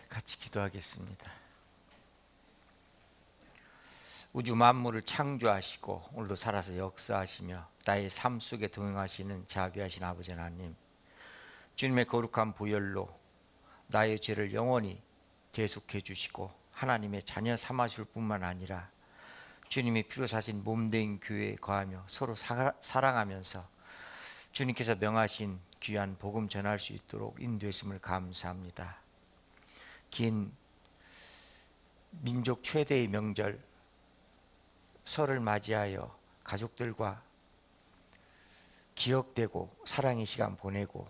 같이 기도하겠습니다. 우주 만물을 창조하시고 오늘도 살아서 역사하시며 나의 삶 속에 동행하시는 자비하신 아버지 하나님, 주님의 거룩한 보혈로 나의 죄를 영원히 대속해 주시고 하나님의 자녀 삼아줄 뿐만 아니라 주님의 피로 사신 몸된 교회에 거하며 서로 사랑하면서 주님께서 명하신 귀한 복음 전할 수 있도록 인도했음을 감사합니다. 긴 민족 최대의 명절 설을 맞이하여 가족들과 기억되고 사랑의 시간 보내고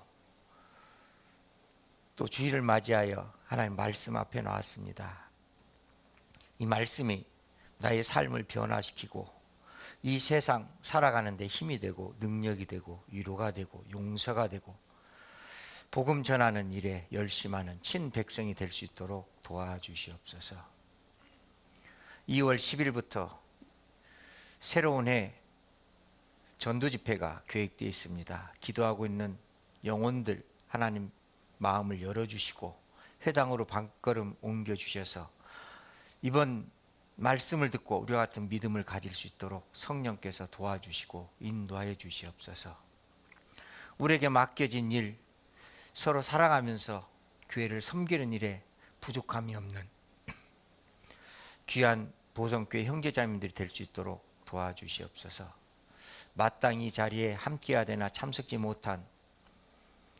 또 주일을 맞이하여 하나님 말씀 앞에 나왔습니다. 이 말씀이 나의 삶을 변화시키고 이 세상 살아가는 데 힘이 되고 능력이 되고 위로가 되고 용서가 되고 복음 전하는 일에 열심하는 친백성이 될 수 있도록 도와주시옵소서. 2월 10일부터 새로운 해 전도 집회가 계획되어 있습니다. 기도하고 있는 영혼들 하나님 마음을 열어주시고 회당으로 발걸음 옮겨주셔서 이번 말씀을 듣고 우리와 같은 믿음을 가질 수 있도록 성령께서 도와주시고 인도하여 주시옵소서. 우리에게 맡겨진 일 서로 사랑하면서 교회를 섬기는 일에 부족함이 없는 귀한 보성교회 형제자매들이 될 수 있도록 도와주시옵소서. 마땅히 이 자리에 함께해야 되나 참석지 못한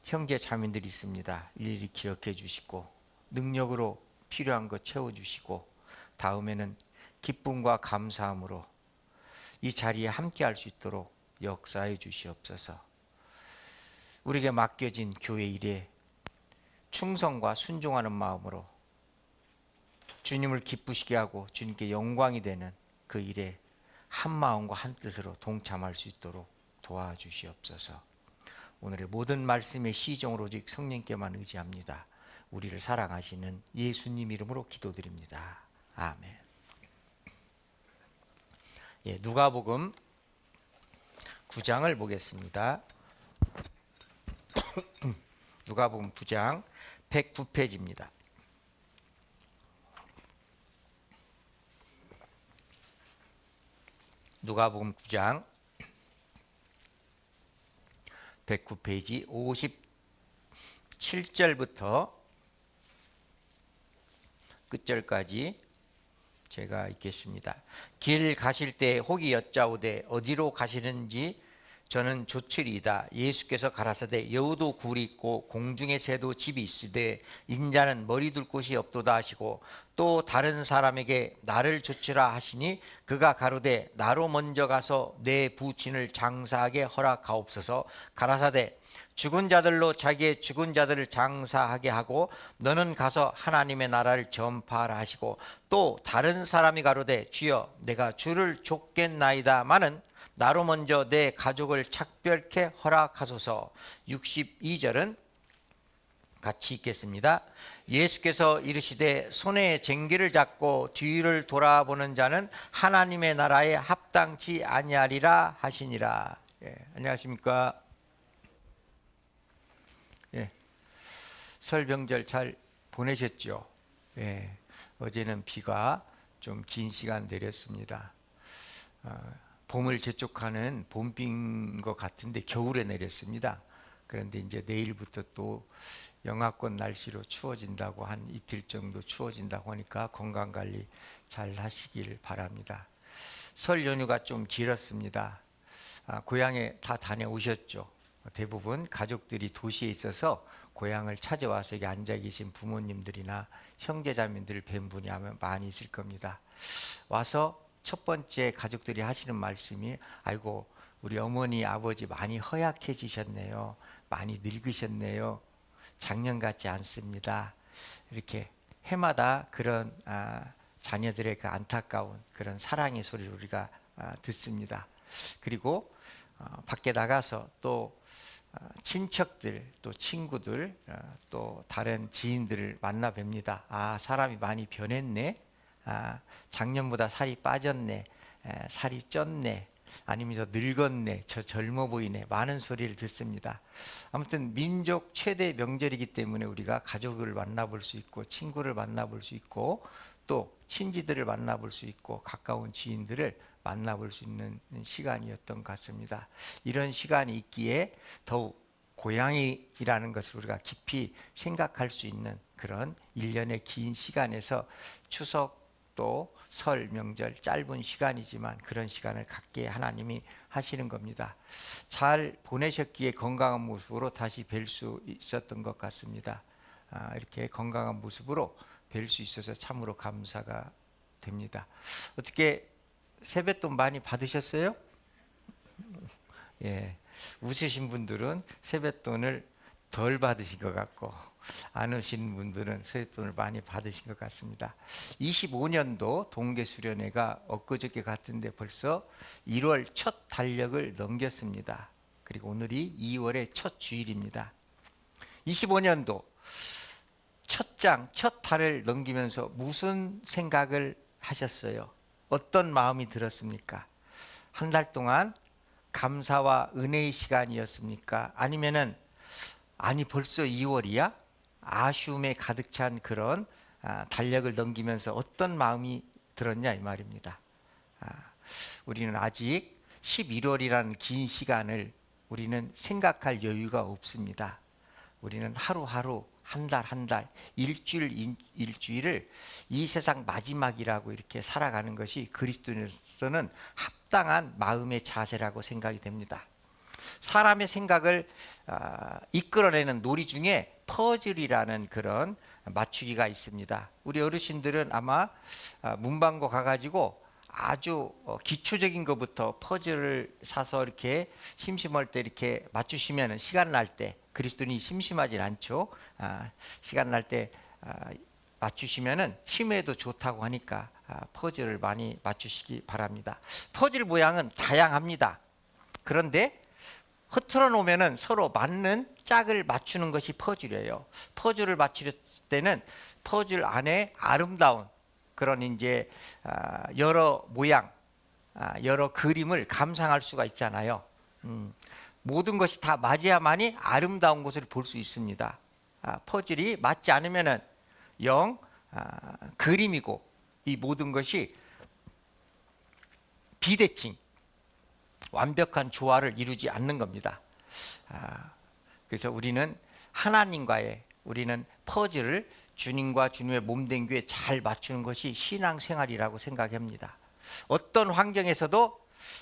형제자매들이 있습니다. 일일이 기억해 주시고 능력으로 필요한 것 채워주시고 다음에는 기쁨과 감사함으로 이 자리에 함께할 수 있도록 역사해 주시옵소서. 우리에게 맡겨진 교회 일에 충성과 순종하는 마음으로 주님을 기쁘시게 하고 주님께 영광이 되는 그 일에 한 마음과 한 뜻으로 동참할 수 있도록 도와주시옵소서. 오늘의 모든 말씀의 시종으로 오직 성령께만 의지합니다. 우리를 사랑하시는 예수님 이름으로 기도드립니다. 아멘. 누가복음 9장을 보겠습니다. 누가복음 9장 109페이지입니다. 누가복음 9장 109페이지 57절부터 끝절까지 제가 읽겠습니다. 길 가실 때 혹이 여짜오되 어디로 가시는지 저는 조출이다. 예수께서 가라사대 여우도 굴이 있고 공중에 새도 집이 있으되 인자는 머리 둘 곳이 없도다 하시고 또 다른 사람에게 나를 조치라 하시니 그가 가로되 나로 먼저 가서 내 부친을 장사하게 허락하옵소서. 가라사대 죽은 자들로 자기의 죽은 자들을 장사하게 하고 너는 가서 하나님의 나라를 전파하라 하시고 또 다른 사람이 가로되 주여 내가 주를 쫓겠나이다마는 나로 먼저 내 가족을 작별케 허락하소서. 62절은 같이 읽겠습니다. 예수께서 이르시되 손에 쟁기를 잡고 뒤를 돌아보는 자는 하나님의 나라에 합당치 아니하리라 하시니라. 안녕하십니까? 설 명절 잘 보내셨죠? 어제는 비가 좀 긴 시간 내렸습니다. 봄을 재촉하는 봄비인 것 같은데 겨울에 내렸습니다. 그런데 이제 내일부터 또 영하권 날씨로 추워진다고 한 이틀 정도 추워진다고 하니까 건강관리 잘 하시길 바랍니다. 설 연휴가 좀 길었습니다. 고향에 다 다녀오셨죠? 대부분 가족들이 도시에 있어서 고향을 찾아와서 여기 앉아 계신 부모님들이나 형제자매들 뵌 분이 아마 많이 있을 겁니다. 와서 첫 번째 가족들이 하시는 말씀이 아이고 우리 어머니 아버지 많이 허약해지셨네요. 많이 늙으셨네요. 작년 같지 않습니다. 이렇게 해마다 그런 자녀들의 그 안타까운 그런 사랑의 소리를 우리가 듣습니다. 그리고 밖에 나가서 또 친척들 또 친구들 또 다른 지인들을 만나 뵙니다. 사람이 많이 변했네. 작년보다 살이 빠졌네. 살이 쪘네. 아니면 저 늙었네, 저 젊어 보이네, 많은 소리를 듣습니다. 아무튼 민족 최대 명절이기 때문에 우리가 가족을 만나볼 수 있고 친구를 만나볼 수 있고 또 친지들을 만나볼 수 있고 가까운 지인들을 만나볼 수 있는 시간이었던 것 같습니다. 이런 시간이 있기에 더욱 고향이라는 것을 우리가 깊이 생각할 수 있는 그런 1년의 긴 시간에서 추석 또 설 명절 짧은 시간이지만 그런 시간을 갖게 하나님이 하시는 겁니다. 잘 보내셨기에 건강한 모습으로 다시 뵐 수 있었던 것 같습니다. 이렇게 건강한 모습으로 뵐 수 있어서 참으로 감사가 됩니다. 어떻게 세뱃돈 많이 받으셨어요? 예, 웃으신 분들은 세뱃돈을 덜 받으신 것 같고 안 오신 분들은 세뱃돈을 많이 받으신 것 같습니다. 25년도 동계수련회가 엊그저께 같은데 벌써 1월 첫 달력을 넘겼습니다. 그리고 오늘이 2월의 첫 주일입니다. 25년도 첫 장, 첫 달을 넘기면서 무슨 생각을 하셨어요? 어떤 마음이 들었습니까? 한 달 동안 감사와 은혜의 시간이었습니까? 아니면은 아니 벌써 2월이야? 아쉬움에 가득 찬 그런 달력을 넘기면서 어떤 마음이 들었냐 이 말입니다. 우리는 아직 11월이라는 긴 시간을 우리는 생각할 여유가 없습니다. 우리는 하루하루 한 달 한 달 일주일을 이 세상 마지막이라고 이렇게 살아가는 것이 그리스도인으로서는 합당한 마음의 자세라고 생각이 됩니다. 사람의 생각을 이끌어내는 놀이 중에 퍼즐이라는 그런 맞추기가 있습니다. 우리 어르신들은 아마 문방구 가가지고 아주 기초적인 것부터 퍼즐을 사서 이렇게 심심할 때 이렇게 맞추시면 시간 날 때 그리스도인이 심심하진 않죠. 시간 날 때 맞추시면은 치매에도 좋다고 하니까 퍼즐을 많이 맞추시기 바랍니다. 퍼즐 모양은 다양합니다. 그런데 흐트러 놓으면은 서로 맞는 짝을 맞추는 것이 퍼즐이에요. 퍼즐을 맞출 때는 퍼즐 안에 아름다운 그런 이제 여러 모양, 여러 그림을 감상할 수가 있잖아요. 모든 것이 다 맞아야만이 아름다운 것을 볼 수 있습니다. 퍼즐이 맞지 않으면은 영 그림이고 이 모든 것이 비대칭, 완벽한 조화를 이루지 않는 겁니다. 그래서 우리는 하나님과의 우리는 퍼즐을 주님과 주님의 몸된 교회에 잘 맞추는 것이 신앙생활이라고 생각합니다. 어떤 환경에서도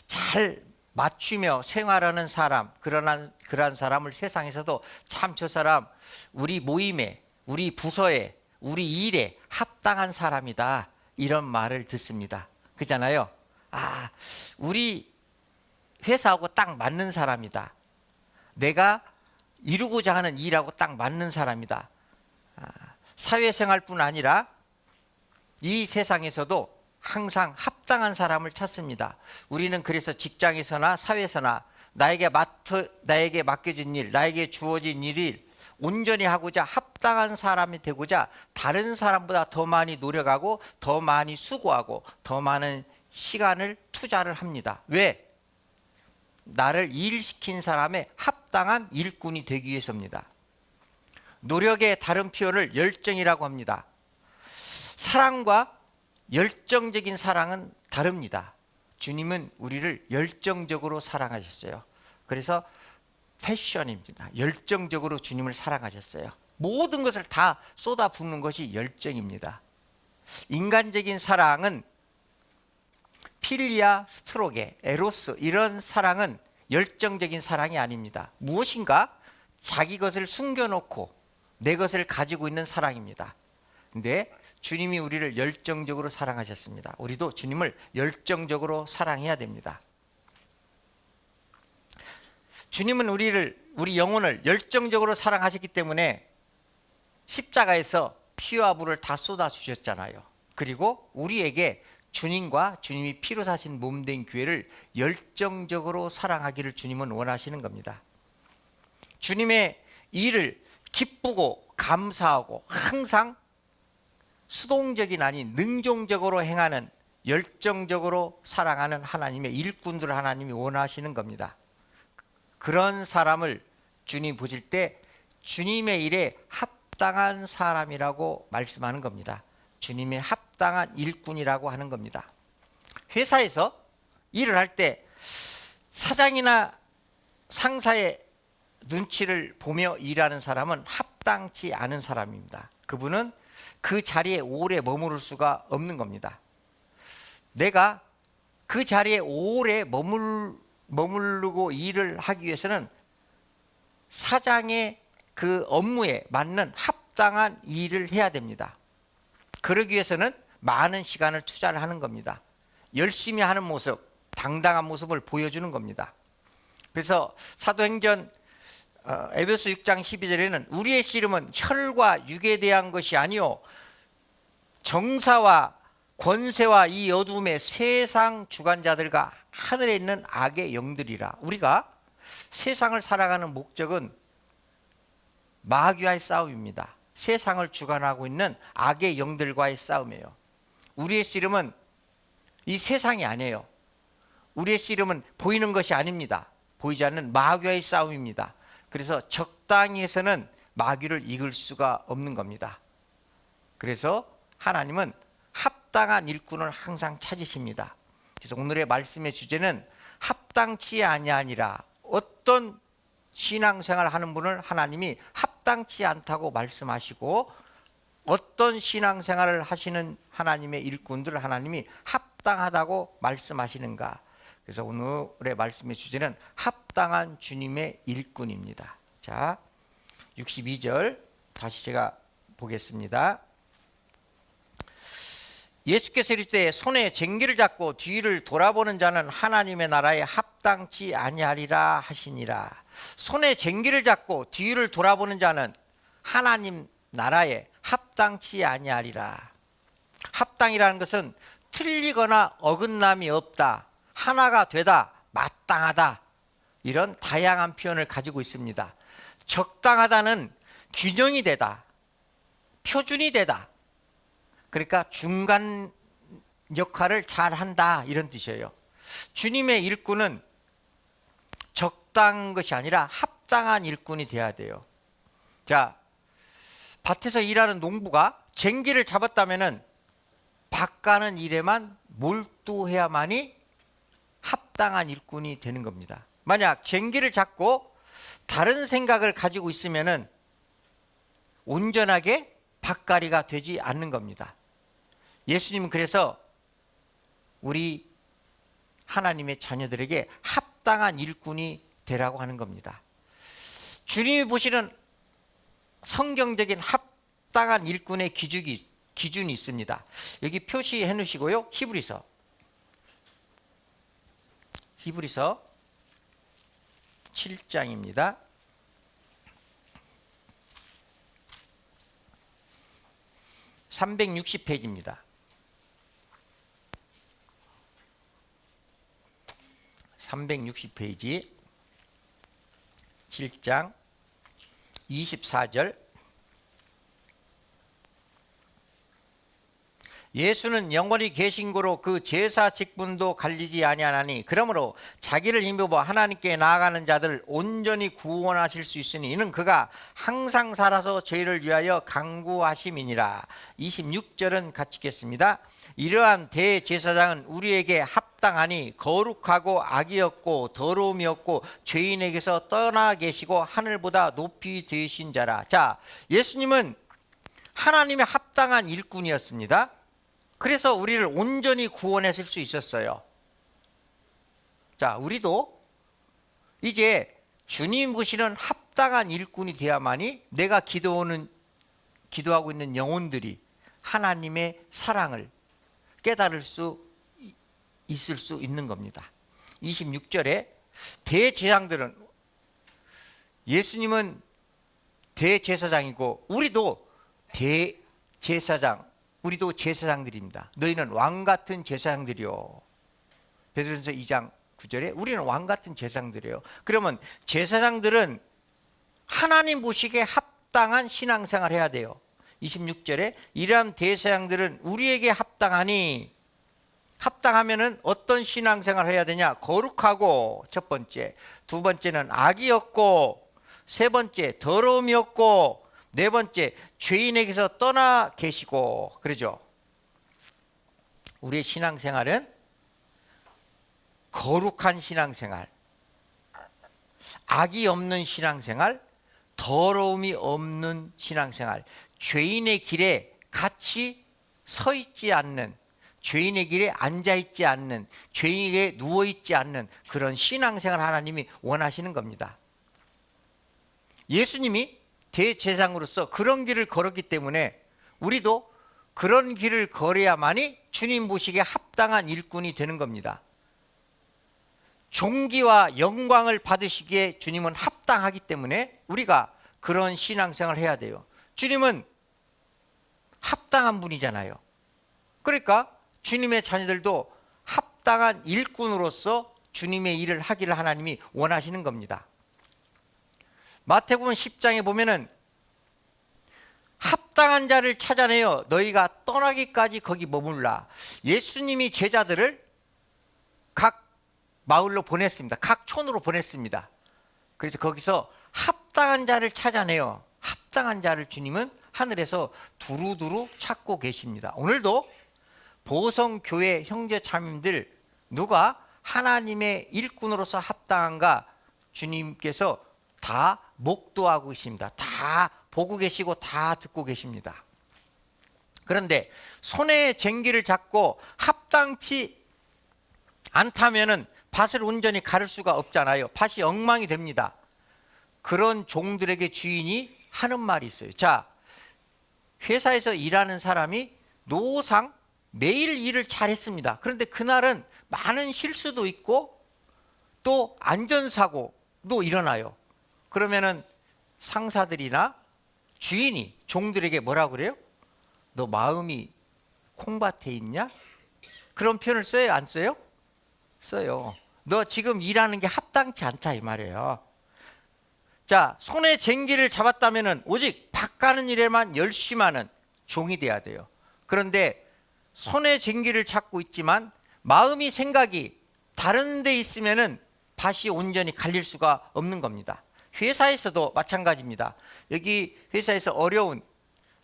잘 맞추며 생활하는 사람, 그러한 사람을 세상에서도 참 저 사람 우리 모임에, 우리 부서에, 우리 일에 합당한 사람이다 이런 말을 듣습니다. 그잖아요. 우리 회사하고 딱 맞는 사람이다. 내가 이루고자 하는 일하고 딱 맞는 사람이다. 사회생활뿐 아니라 이 세상에서도 항상 합당한 사람을 찾습니다. 우리는 그래서 직장에서나 사회에서나 나에게 맡겨진 일, 나에게 주어진 일을 온전히 하고자 합당한 사람이 되고자 다른 사람보다 더 많이 노력하고 더 많이 수고하고 더 많은 시간을 투자를 합니다. 왜? 나를 일시킨 사람의 합당한 일꾼이 되기 위해서입니다. 노력의 다른 표현을 열정이라고 합니다. 사랑과 열정적인 사랑은 다릅니다. 주님은 우리를 열정적으로 사랑하셨어요. 그래서 패션입니다. 열정적으로 주님을 사랑하셨어요. 모든 것을 다 쏟아붓는 것이 열정입니다. 인간적인 사랑은 필리아 스트로게, 에로스 이런 사랑은 열정적인 사랑이 아닙니다. 무엇인가 자기 것을 숨겨놓고 내 것을 가지고 있는 사랑입니다. 근데 주님이 우리를 열정적으로 사랑하셨습니다. 우리도 주님을 열정적으로 사랑해야 됩니다. 주님은 우리 영혼을 열정적으로 사랑하셨기 때문에 십자가에서 피와 불을 다 쏟아주셨잖아요. 그리고 우리에게 주님과 주님이 피로 사신 몸된 교회를 열정적으로 사랑하기를 주님은 원하시는 겁니다. 주님의 일을 기쁘고 감사하고 항상 수동적인 아닌 능동적으로 행하는 열정적으로 사랑하는 하나님의 일꾼들을 하나님이 원하시는 겁니다. 그런 사람을 주님 보실 때 주님의 일에 합당한 사람이라고 말씀하는 겁니다. 주님의 합당한 일꾼이라고 하는 겁니다. 회사에서 일을 할 때 사장이나 상사의 눈치를 보며 일하는 사람은 합당치 않은 사람입니다. 그분은 그 자리에 오래 머무를 수가 없는 겁니다. 내가 그 자리에 오래 머무르고 일을 하기 위해서는 사장의 그 업무에 맞는 합당한 일을 해야 됩니다. 그러기 위해서는 많은 시간을 투자를 하는 겁니다. 열심히 하는 모습, 당당한 모습을 보여주는 겁니다. 그래서 사도행전 에베소 6장 12절에는 우리의 씨름은 혈과 육에 대한 것이 아니요 정사와 권세와 이 어둠의 세상 주관자들과 하늘에 있는 악의 영들이라. 우리가 세상을 살아가는 목적은 마귀와의 싸움입니다. 세상을 주관하고 있는 악의 영들과의 싸움이에요. 우리의 씨름은 이 세상이 아니에요. 우리의 씨름은 보이는 것이 아닙니다. 보이지 않는 마귀와의 싸움입니다. 그래서 적당히 해서는 마귀를 이길 수가 없는 겁니다. 그래서 하나님은 합당한 일꾼을 항상 찾으십니다. 그래서 오늘의 말씀의 주제는 합당치 아니하니라. 어떤 신앙생활을 하는 분을 하나님이 합당치 않다고 말씀하시고 어떤 신앙생활을 하시는 하나님의 일꾼들을 하나님이 합당하다고 말씀하시는가. 그래서 오늘의 말씀의 주제는 합당한 주님의 일꾼입니다. 자, 62절 다시 제가 보겠습니다. 예수께서 이르시되 손에 쟁기를 잡고 뒤를 돌아보는 자는 하나님의 나라에 합당치 아니하리라 하시니라. 손에 쟁기를 잡고 뒤를 돌아보는 자는 하나님 나라에 합당치 아니하리라. 합당이라는 것은 틀리거나 어긋남이 없다, 하나가 되다, 마땅하다, 이런 다양한 표현을 가지고 있습니다. 적당하다는 균형이 되다, 표준이 되다, 그러니까 중간 역할을 잘한다, 이런 뜻이에요. 주님의 일꾼은 적당한 것이 아니라 합당한 일꾼이 돼야 돼요. 자, 밭에서 일하는 농부가 쟁기를 잡았다면은 밭 가는 일에만 몰두해야만이 합당한 일꾼이 되는 겁니다. 만약 쟁기를 잡고 다른 생각을 가지고 있으면은 온전하게 밭갈이가 되지 않는 겁니다. 예수님은 그래서 우리 하나님의 자녀들에게 합당한 일꾼이 되라고 하는 겁니다. 주님이 보시는 성경적인 합당한 일꾼의 기준이 있습니다. 여기 표시해 놓으시고요. 히브리서 7장입니다. 360페이지입니다. 360페이지 7장 24절. 예수는 영원히 계신 고로 그 제사 직분도 갈리지 아니하나니 그러므로 자기를 힘입어 하나님께 나아가는 자들 온전히 구원하실 수 있으니 이는 그가 항상 살아서 저희를 위하여 간구하심이니라. 26절은 같이 읽겠습니다. 이러한 대제사장은 우리에게 합당하니 거룩하고 악이 없고 더러움이 없고 죄인에게서 떠나 계시고 하늘보다 높이 되신 자라. 자, 예수님은 하나님의 합당한 일꾼이었습니다. 그래서 우리를 온전히 구원하실 수 있었어요. 자, 우리도 이제 주님 보시는 합당한 일꾼이 되어야만이 내가 기도하고 있는 영혼들이 하나님의 사랑을 깨달을 수 있을 수 있는 겁니다. 26절에 대제사장들은, 예수님은 대제사장이고 우리도 대제사장, 우리도 제사장들입니다. 너희는 왕같은 제사장들이요. 베드로전서 2장 9절에 우리는 왕같은 제사장들이에요. 그러면 제사장들은 하나님 보시기에 합당한 신앙생활을 해야 돼요. 26절에 이러한 대제사장들은 우리에게 합당하니 합당하면은 어떤 신앙생활을 해야 되냐? 거룩하고, 첫 번째. 두 번째는 악이 없고, 세 번째 더러움이 없고, 네 번째 죄인에게서 떠나 계시고. 그러죠? 우리의 신앙생활은 거룩한 신앙생활, 악이 없는 신앙생활, 더러움이 없는 신앙생활, 죄인의 길에 같이 서 있지 않는, 죄인의 길에 앉아 있지 않는, 죄인에게 누워 있지 않는 그런 신앙생활 하나님이 원하시는 겁니다. 예수님이 대제사장으로서 그런 길을 걸었기 때문에 우리도 그런 길을 걸어야만이 주님 보시기에 합당한 일꾼이 되는 겁니다. 존귀와 영광을 받으시기에 주님은 합당하기 때문에 우리가 그런 신앙생활을 해야 돼요. 주님은 합당한 분이잖아요. 그러니까 주님의 자녀들도 합당한 일꾼으로서 주님의 일을 하기를 하나님이 원하시는 겁니다. 마태복음 10장에 보면은 합당한 자를 찾아내어 너희가 떠나기까지 거기 머물라. 예수님이 제자들을 각 마을로 보냈습니다. 각 촌으로 보냈습니다. 그래서 거기서 합당한 자를 찾아내어, 합당한 자를 주님은 하늘에서 두루두루 찾고 계십니다. 오늘도 보성교회 형제 자매님들 누가 하나님의 일꾼으로서 합당한가 주님께서 다 목도하고 계십니다. 다 보고 계시고 다 듣고 계십니다. 그런데 손에 쟁기를 잡고 합당치 않다면은 밭을 온전히 가를 수가 없잖아요. 밭이 엉망이 됩니다. 그런 종들에게 주인이 하는 말이 있어요. 자, 회사에서 일하는 사람이 노상 매일 일을 잘했습니다. 그런데 그날은 많은 실수도 있고 또 안전사고도 일어나요. 그러면은 상사들이나 주인이 종들에게 뭐라고 그래요? 너 마음이 콩밭에 있냐? 그런 표현을 써요, 안 써요? 써요. 너 지금 일하는 게 합당치 않다 이 말이에요. 자, 손에 쟁기를 잡았다면은 오직 밭 가는 일에만 열심하는 종이 돼야 돼요. 그런데 손에 쟁기를 잡고 있지만 마음이 생각이 다른 데 있으면은 밭이 온전히 갈릴 수가 없는 겁니다. 회사에서도 마찬가지입니다. 여기 회사에서 어려운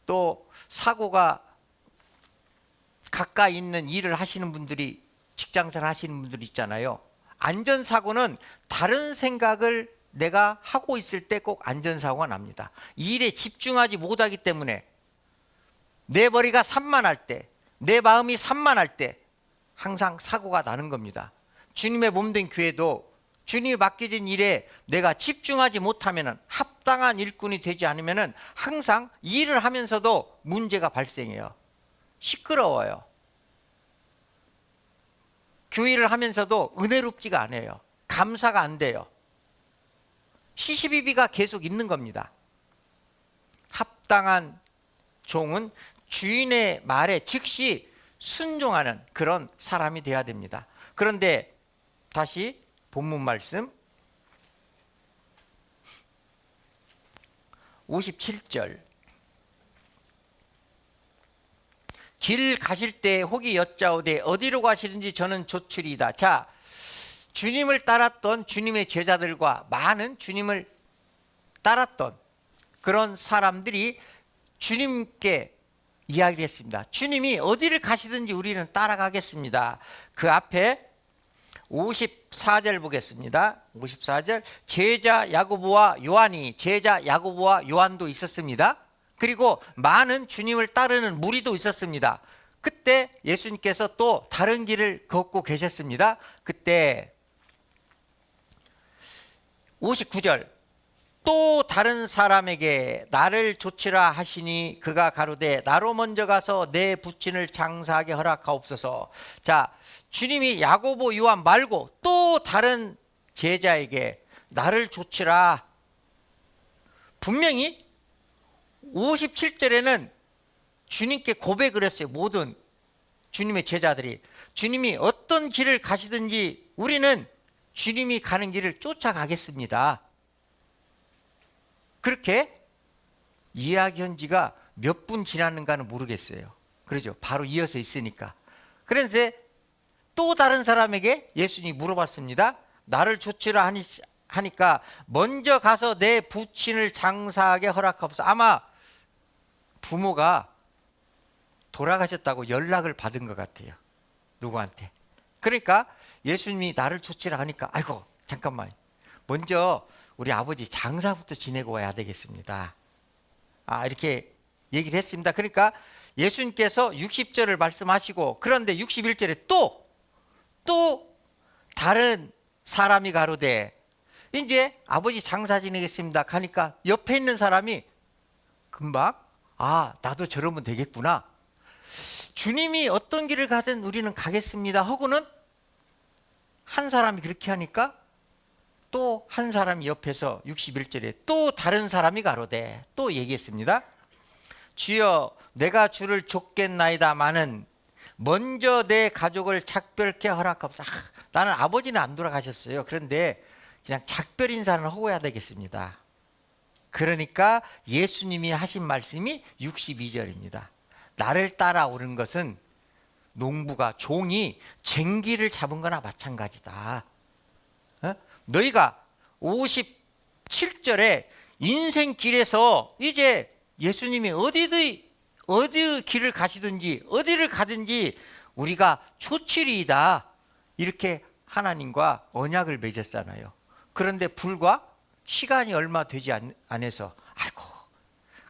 또 사고가 가까이 있는 일을 하시는 분들이, 직장생활 하시는 분들이 있잖아요. 안전사고는 다른 생각을 내가 하고 있을 때 꼭 안전사고가 납니다. 이 일에 집중하지 못하기 때문에 내 머리가 산만할 때, 내 마음이 산만할 때 항상 사고가 나는 겁니다. 주님의 몸된 교회도 주님이 맡겨진 일에 내가 집중하지 못하면, 합당한 일꾼이 되지 않으면 항상 일을 하면서도 문제가 발생해요. 시끄러워요. 교회를 하면서도 은혜롭지가 않아요. 감사가 안 돼요. 시시비비가 계속 있는 겁니다. 합당한 종은 주인의 말에 즉시 순종하는 그런 사람이 되어야 됩니다. 그런데 다시 본문 말씀 57절, 길 가실 때 혹이 여짜오되 어디로 가시는지 저는 조출이다. 자, 주님을 따랐던 주님의 제자들과 많은 주님을 따랐던 그런 사람들이 주님께 이야기를 했습니다. 주님이 어디를 가시든지 우리는 따라가겠습니다. 그 앞에 54절 보겠습니다. 54절, 제자 야고보와 요한이, 제자 야고보와 요한도 있었습니다. 그리고 많은 주님을 따르는 무리도 있었습니다. 그때 예수님께서 또 다른 길을 걷고 계셨습니다. 그때 59절, 또 다른 사람에게 나를 조치라 하시니 그가 가로되 나로 먼저 가서 내 부친을 장사하게 허락하옵소서. 자, 주님이 야고보 요한 말고 또 다른 제자에게 나를 조치라. 분명히 57절에는 주님께 고백을 했어요. 모든 주님의 제자들이 주님이 어떤 길을 가시든지 우리는 주님이 가는 길을 쫓아가겠습니다. 그렇게 이야기한 지가 몇 분 지났는가는 모르겠어요. 그러죠. 바로 이어서 있으니까. 그래서 또 다른 사람에게 예수님이 물어봤습니다. 나를 조치라 하니까 먼저 가서 내 부친을 장사하게 허락하옵소서. 아마 부모가 돌아가셨다고 연락을 받은 것 같아요. 누구한테. 그러니까 예수님이 나를 조치라 하니까 아이고 잠깐만, 먼저 우리 아버지 장사부터 지내고 와야 되겠습니다. 이렇게 얘기를 했습니다. 그러니까 예수님께서 60절을 말씀하시고, 그런데 61절에 또 다른 사람이 가로되, 이제 아버지 장사 지내겠습니다 하니까 옆에 있는 사람이 금방 나도 저러면 되겠구나, 주님이 어떤 길을 가든 우리는 가겠습니다 하고는 한 사람이 그렇게 하니까 또 한 사람이 옆에서 61절에 또 다른 사람이 가로되 또 얘기했습니다. 주여 내가 주를 좇겠나이다마는 먼저 내 가족을 작별케 허락하옵소서. 나는 아버지는 안 돌아가셨어요. 그런데 그냥 작별 인사는 하고 해야 되겠습니다. 그러니까 예수님이 하신 말씀이 62절입니다. 나를 따라오는 것은 농부가, 종이 쟁기를 잡은 거나 마찬가지다. 너희가 57절에 인생길에서 이제 예수님이 어디 길을 가시든지 어디를 가든지 우리가 조치리이다, 이렇게 하나님과 언약을 맺었잖아요. 그런데 불과 시간이 얼마 되지 않아서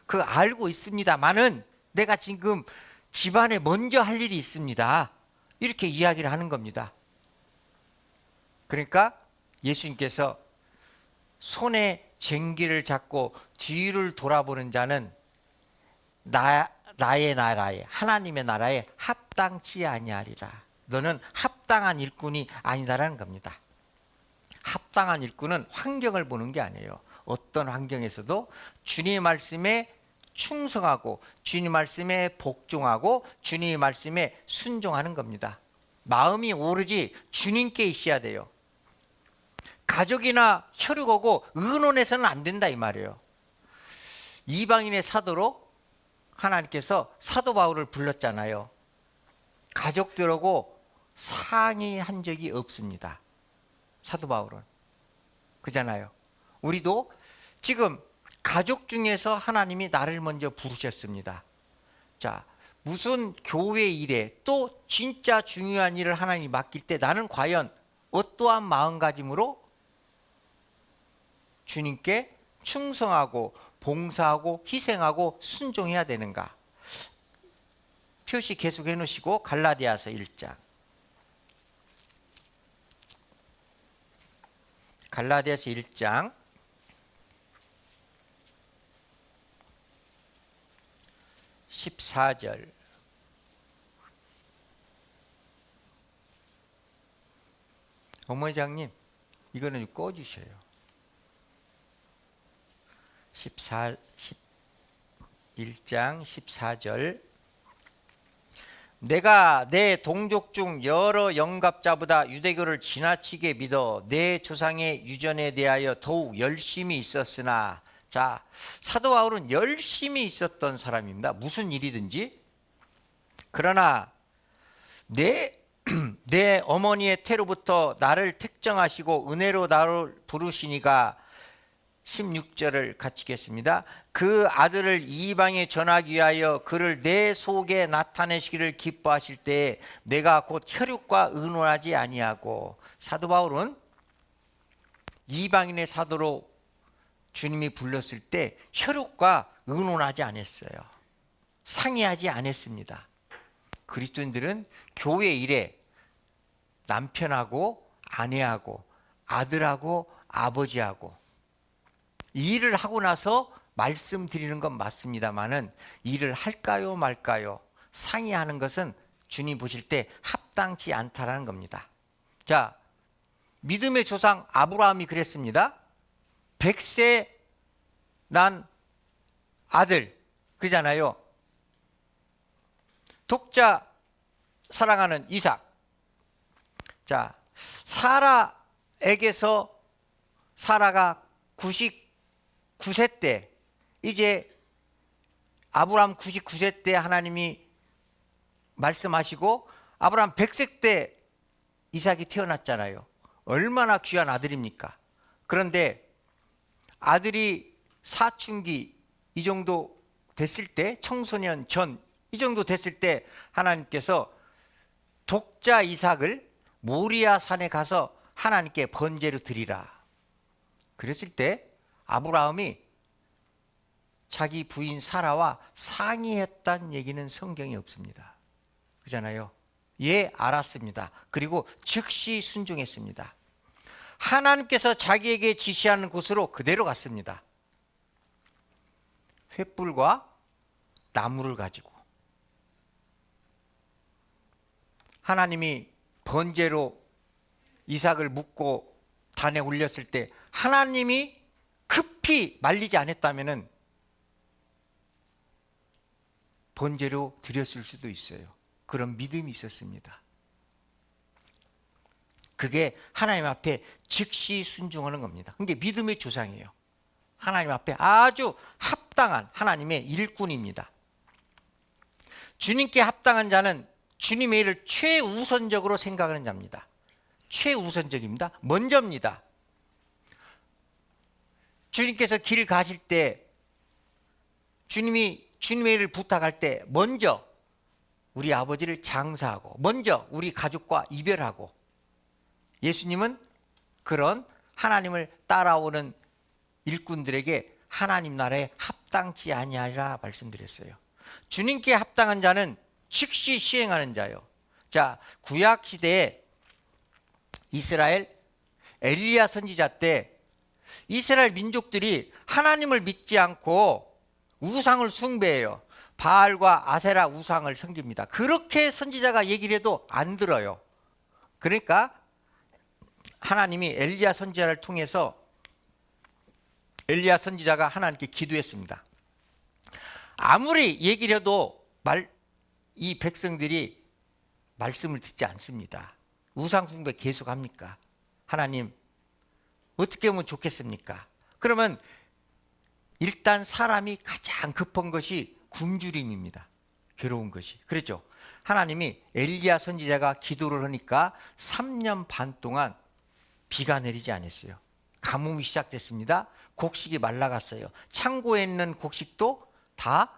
그거 알고 있습니다만은 내가 지금 집안에 먼저 할 일이 있습니다, 이렇게 이야기를 하는 겁니다. 그러니까 예수님께서 손에 쟁기를 잡고 뒤를 돌아보는 자는 나의 나라에, 하나님의 나라에 합당치 아니하리라. 너는 합당한 일꾼이 아니다라는 겁니다. 합당한 일꾼은 환경을 보는 게 아니에요. 어떤 환경에서도 주님의 말씀에 충성하고 주님 말씀에 복종하고 주님의 말씀에 순종하는 겁니다. 마음이 오로지 주님께 있어야 돼요. 가족이나 혈육하고 의논해서는 안 된다 이 말이에요. 이방인의 사도로 하나님께서 사도 바울을 불렀잖아요. 가족들하고 상의한 적이 없습니다. 사도 바울은. 그잖아요. 우리도 지금 가족 중에서 하나님이 나를 먼저 부르셨습니다. 자, 무슨 교회 일에 또 진짜 중요한 일을 하나님이 맡길 때 나는 과연 어떠한 마음가짐으로 주님께 충성하고 봉사하고 희생하고 순종해야 되는가? 표시 계속 해놓으시고 갈라디아서 1장. 갈라디아서 1장 14절. 어머니장님, 이거는 꺼주셔요. 1장 14절. 내가 내 동족 중 여러 영갑자보다 유대교를 지나치게 믿어 내 조상의 유전에 대하여 더욱 열심히 있었으나, 자, 사도 바울은 열심히 있었던 사람입니다. 무슨 일이든지. 그러나 내 어머니의 태로부터 나를 택정하시고 은혜로 나를 부르시니가, 16절을 갖추겠습니다. 그 아들을 이방에 전하기 위하여 그를 내 속에 나타내시기를 기뻐하실 때에 내가 곧 혈육과 의논하지 아니하고. 사도 바울은 이방인의 사도로 주님이 불렀을 때 혈육과 의논하지 않았어요. 상의하지 않았습니다. 그리스도인들은 교회 일에 남편하고 아내하고 아들하고 아버지하고 일을 하고 나서 말씀드리는 건 맞습니다만은 일을 할까요 말까요 상의하는 것은 주님 보실 때 합당치 않다라는 겁니다. 자, 믿음의 조상 아브라함이 그랬습니다. 100세 난 아들, 그잖아요. 독자 사랑하는 이삭. 자, 사라에게서 사라가 99세 때, 이제 아브라함 99세 때 하나님이 말씀하시고 아브라함 100세 때 이삭이 태어났잖아요. 얼마나 귀한 아들입니까? 그런데 아들이 사춘기 이 정도 됐을 때, 청소년 전 이 정도 됐을 때 하나님께서 독자 이삭을 모리아 산에 가서 하나님께 번제로 드리라. 그랬을 때 아브라함이 자기 부인 사라와 상의했다는 얘기는 성경에 없습니다. 그잖아요. 예, 알았습니다. 그리고 즉시 순종했습니다. 하나님께서 자기에게 지시하는 곳으로 그대로 갔습니다. 횃불과 나무를 가지고 하나님이 번제로 이삭을 묻고 단에 올렸을 때 하나님이 급히 말리지 않았다면 번제로 드렸을 수도 있어요. 그런 믿음이 있었습니다. 그게 하나님 앞에 즉시 순종하는 겁니다. 그게 믿음의 조상이에요. 하나님 앞에 아주 합당한 하나님의 일꾼입니다. 주님께 합당한 자는 주님의 일을 최우선적으로 생각하는 자입니다. 최우선적입니다. 먼저입니다. 주님께서 길 가실 때 주님이 주님의 일을 부탁할 때 먼저 우리 아버지를 장사하고 먼저 우리 가족과 이별하고, 예수님은 그런 하나님을 따라오는 일꾼들에게 하나님 나라에 합당치 아니하리라 말씀드렸어요. 주님께 합당한 자는 즉시 시행하는 자요. 자, 구약 시대에 이스라엘 엘리야 선지자 때 이스라엘 민족들이 하나님을 믿지 않고 우상을 숭배해요. 바알과 아세라 우상을 섬깁니다. 그렇게 선지자가 얘기를 해도 안 들어요. 그러니까 하나님이 엘리야 선지자를 통해서 엘리야 선지자가 하나님께 기도했습니다. 아무리 얘기를 해도 이 백성들이 말씀을 듣지 않습니다. 우상 숭배 계속합니까? 하나님 어떻게 하면 좋겠습니까? 그러면 일단 사람이 가장 급한 것이 굶주림입니다. 괴로운 것이. 그렇죠? 하나님이 엘리야 선지자가 기도를 하니까 3년 반 동안 비가 내리지 않았어요. 가뭄이 시작됐습니다. 곡식이 말라갔어요. 창고에 있는 곡식도 다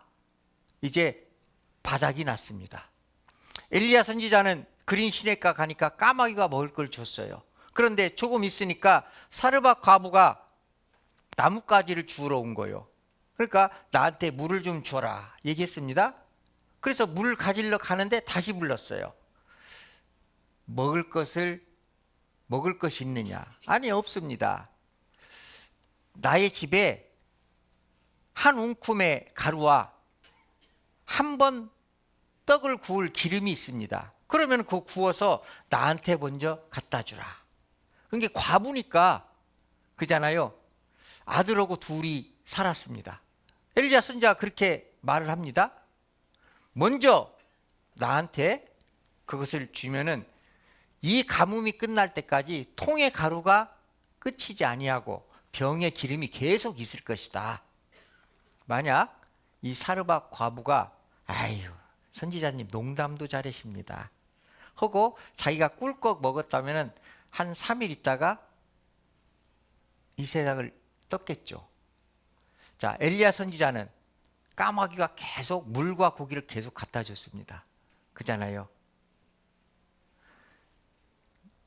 이제 바닥이 났습니다. 엘리야 선지자는 그린 시냇가 가니까 까마귀가 먹을 걸 줬어요. 그런데 조금 있으니까 사르밧 과부가 나뭇가지를 주우러 온 거예요. 그러니까 나한테 물을 좀 줘라 얘기했습니다. 그래서 물을 가지러 가는데 다시 불렀어요. 먹을 것이 있느냐? 아니, 없습니다. 나의 집에 한 움큼의 가루와 한 번 떡을 구울 기름이 있습니다. 그러면 그거 구워서 나한테 먼저 갖다 주라. 그게 과부니까 그잖아요. 아들하고 둘이 살았습니다. 엘리야 선지자가 그렇게 말을 합니다. 먼저 나한테 그것을 주면은 이 가뭄이 끝날 때까지 통의 가루가 끝이지 아니하고 병의 기름이 계속 있을 것이다. 만약 이 사르밧 과부가 아유, 선지자님 농담도 잘하십니다 하고 자기가 꿀꺽 먹었다면 한 3일 있다가 이 세상을 떴겠죠. 자, 엘리야 선지자는 까마귀가 계속 물과 고기를 계속 갖다 줬습니다. 그잖아요.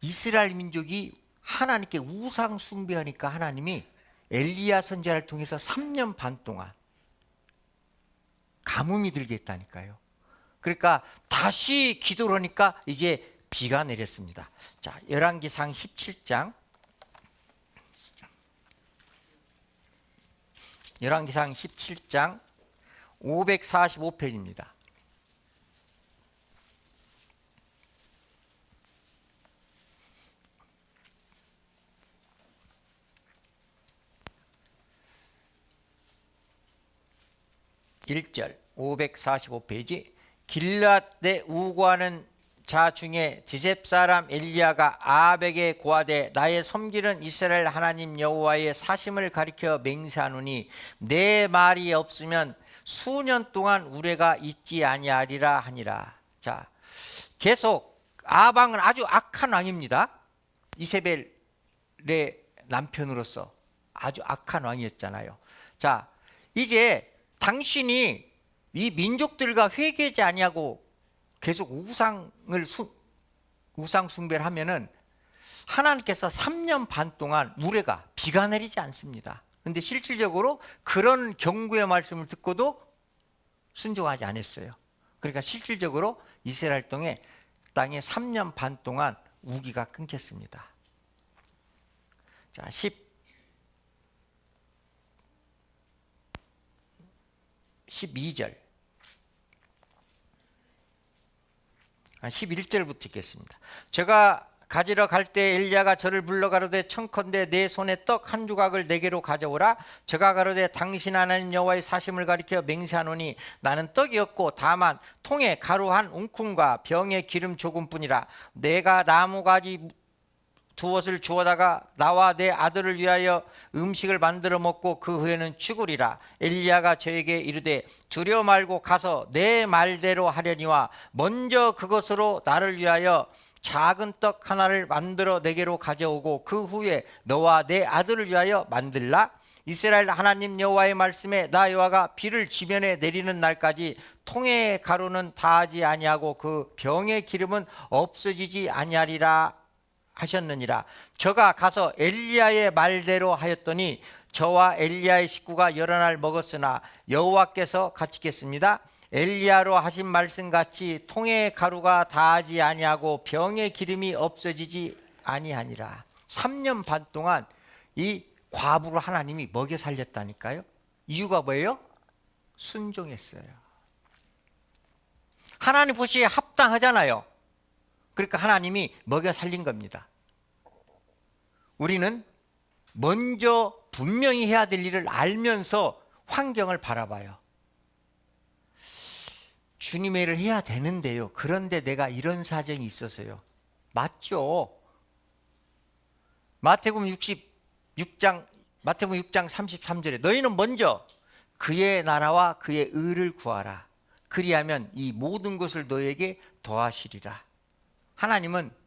이스라엘 민족이 하나님께 우상 숭배하니까 하나님이 엘리야 선지자를 통해서 3년 반 동안 가뭄이 들게 했다니까요. 그러니까 다시 기도를 하니까 이제 비가 내렸습니다. 자, 열왕기상 17장 열왕기상 17장 545페이지입니다. (1절) 545페이지. 길앗에 우고하는 자 중에 디셉 사람 엘리야가 아합에게 고하되 나의 섬기는 이스라엘 하나님 여호와의 사심을 가리켜 맹세하노니 내 말이 없으면 수년 동안 우레가 있지 아니하리라 하니라. 자, 계속 아방은 아주 악한 왕입니다. 이세벨의 남편으로서 아주 악한 왕이었잖아요. 자, 이제 당신이 이 민족들과 회개하지 아니하고 계속 우상 숭배를 하면은 하나님께서 3년 반 동안 우레가 비가 내리지 않습니다. 근데 실질적으로 그런 경고의 말씀을 듣고도 순종하지 않았어요. 그러니까 실질적으로 이스라엘 땅에 3년 반 동안 우기가 끊겼습니다. 자, 12절 11절부터 읽겠습니다. 제가 가지러 갈 때 엘리야가 저를 불러 가로되 청컨대 내 손에 떡 한 조각을 내게로 가져오라. 제가 가로되 당신 하나님 여호와의 사심을 가리켜 맹세하노니 나는 떡이 없고 다만 통에 가루 한 웅큼과 병에 기름 조금뿐이라. 내가 나무가지 두엇을 주워다가 나와 내 아들을 위하여 음식을 만들어 먹고 그 후에는 죽으리라. 엘리야가 저에게 이르되 두려워 말고 가서 내 말대로 하려니와 먼저 그것으로 나를 위하여 작은 떡 하나를 만들어 내게로 가져오고 그 후에 너와 내 아들을 위하여 만들라. 이스라엘 하나님 여호와의 말씀에 나 여호와가 비를 지면에 내리는 날까지 통의 가루는 다하지 아니하고 그 병의 기름은 없어지지 아니하리라 하셨느니라. 저가 가서 엘리야의 말대로 하였더니 저와 엘리야의 식구가 여러 날 먹었으나 여호와께서 가르치겠습니다. 엘리야로 하신 말씀같이 통의 가루가 다하지 아니하고 병의 기름이 없어지지 아니하니라. 3년 반 동안 이 과부를 하나님이 먹여 살렸다니까요. 이유가 뭐예요? 순종했어요. 하나님 보시기에 합당하잖아요. 그러니까 하나님이 먹여 살린 겁니다. 우리는 먼저 분명히 해야 될 일을 알면서 환경을 바라봐요. 주님의 일을 해야 되는데요. 그런데 내가 이런 사정이 있어서요. 맞죠? 마태복음 6장 33절에 너희는 먼저 그의 나라와 그의 의를 구하라. 그리하면 이 모든 것을 너희에게 더하시리라. 하나님은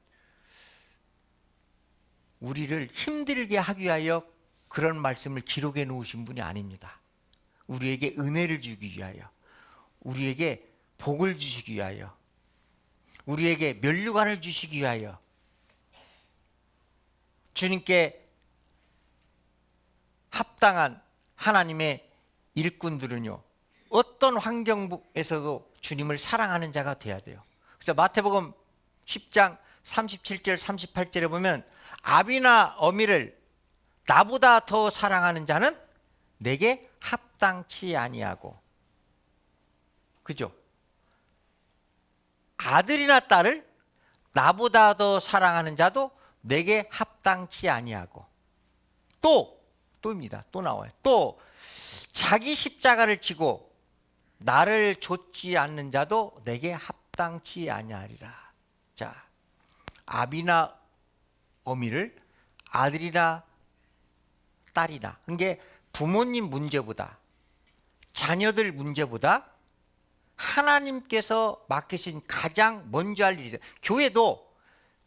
우리를 힘들게 하기 위하여 그런 말씀을 기록해 놓으신 분이 아닙니다. 우리에게 은혜를 주기 위하여, 우리에게 복을 주시기 위하여, 우리에게 면류관을 주시기 위하여, 주님께 합당한 하나님의 일꾼들은요, 어떤 환경에서도 주님을 사랑하는 자가 되어야 돼요. 그래서 마태복음 10장 37절 38절에 보면 아비나 어미를 나보다 더 사랑하는 자는 내게 합당치 아니하고, 그죠? 아들이나 딸을 나보다 더 사랑하는 자도 내게 합당치 아니하고, 또입니다. 또 나와요. 또 자기 십자가를 지고 나를 좇지 않는 자도 내게 합당치 아니하리라. 자, 아비나 어미를 아들이나 딸이나, 그게 부모님 문제보다, 자녀들 문제보다 하나님께서 맡기신 가장 먼저 할 일이 있어요. 교회도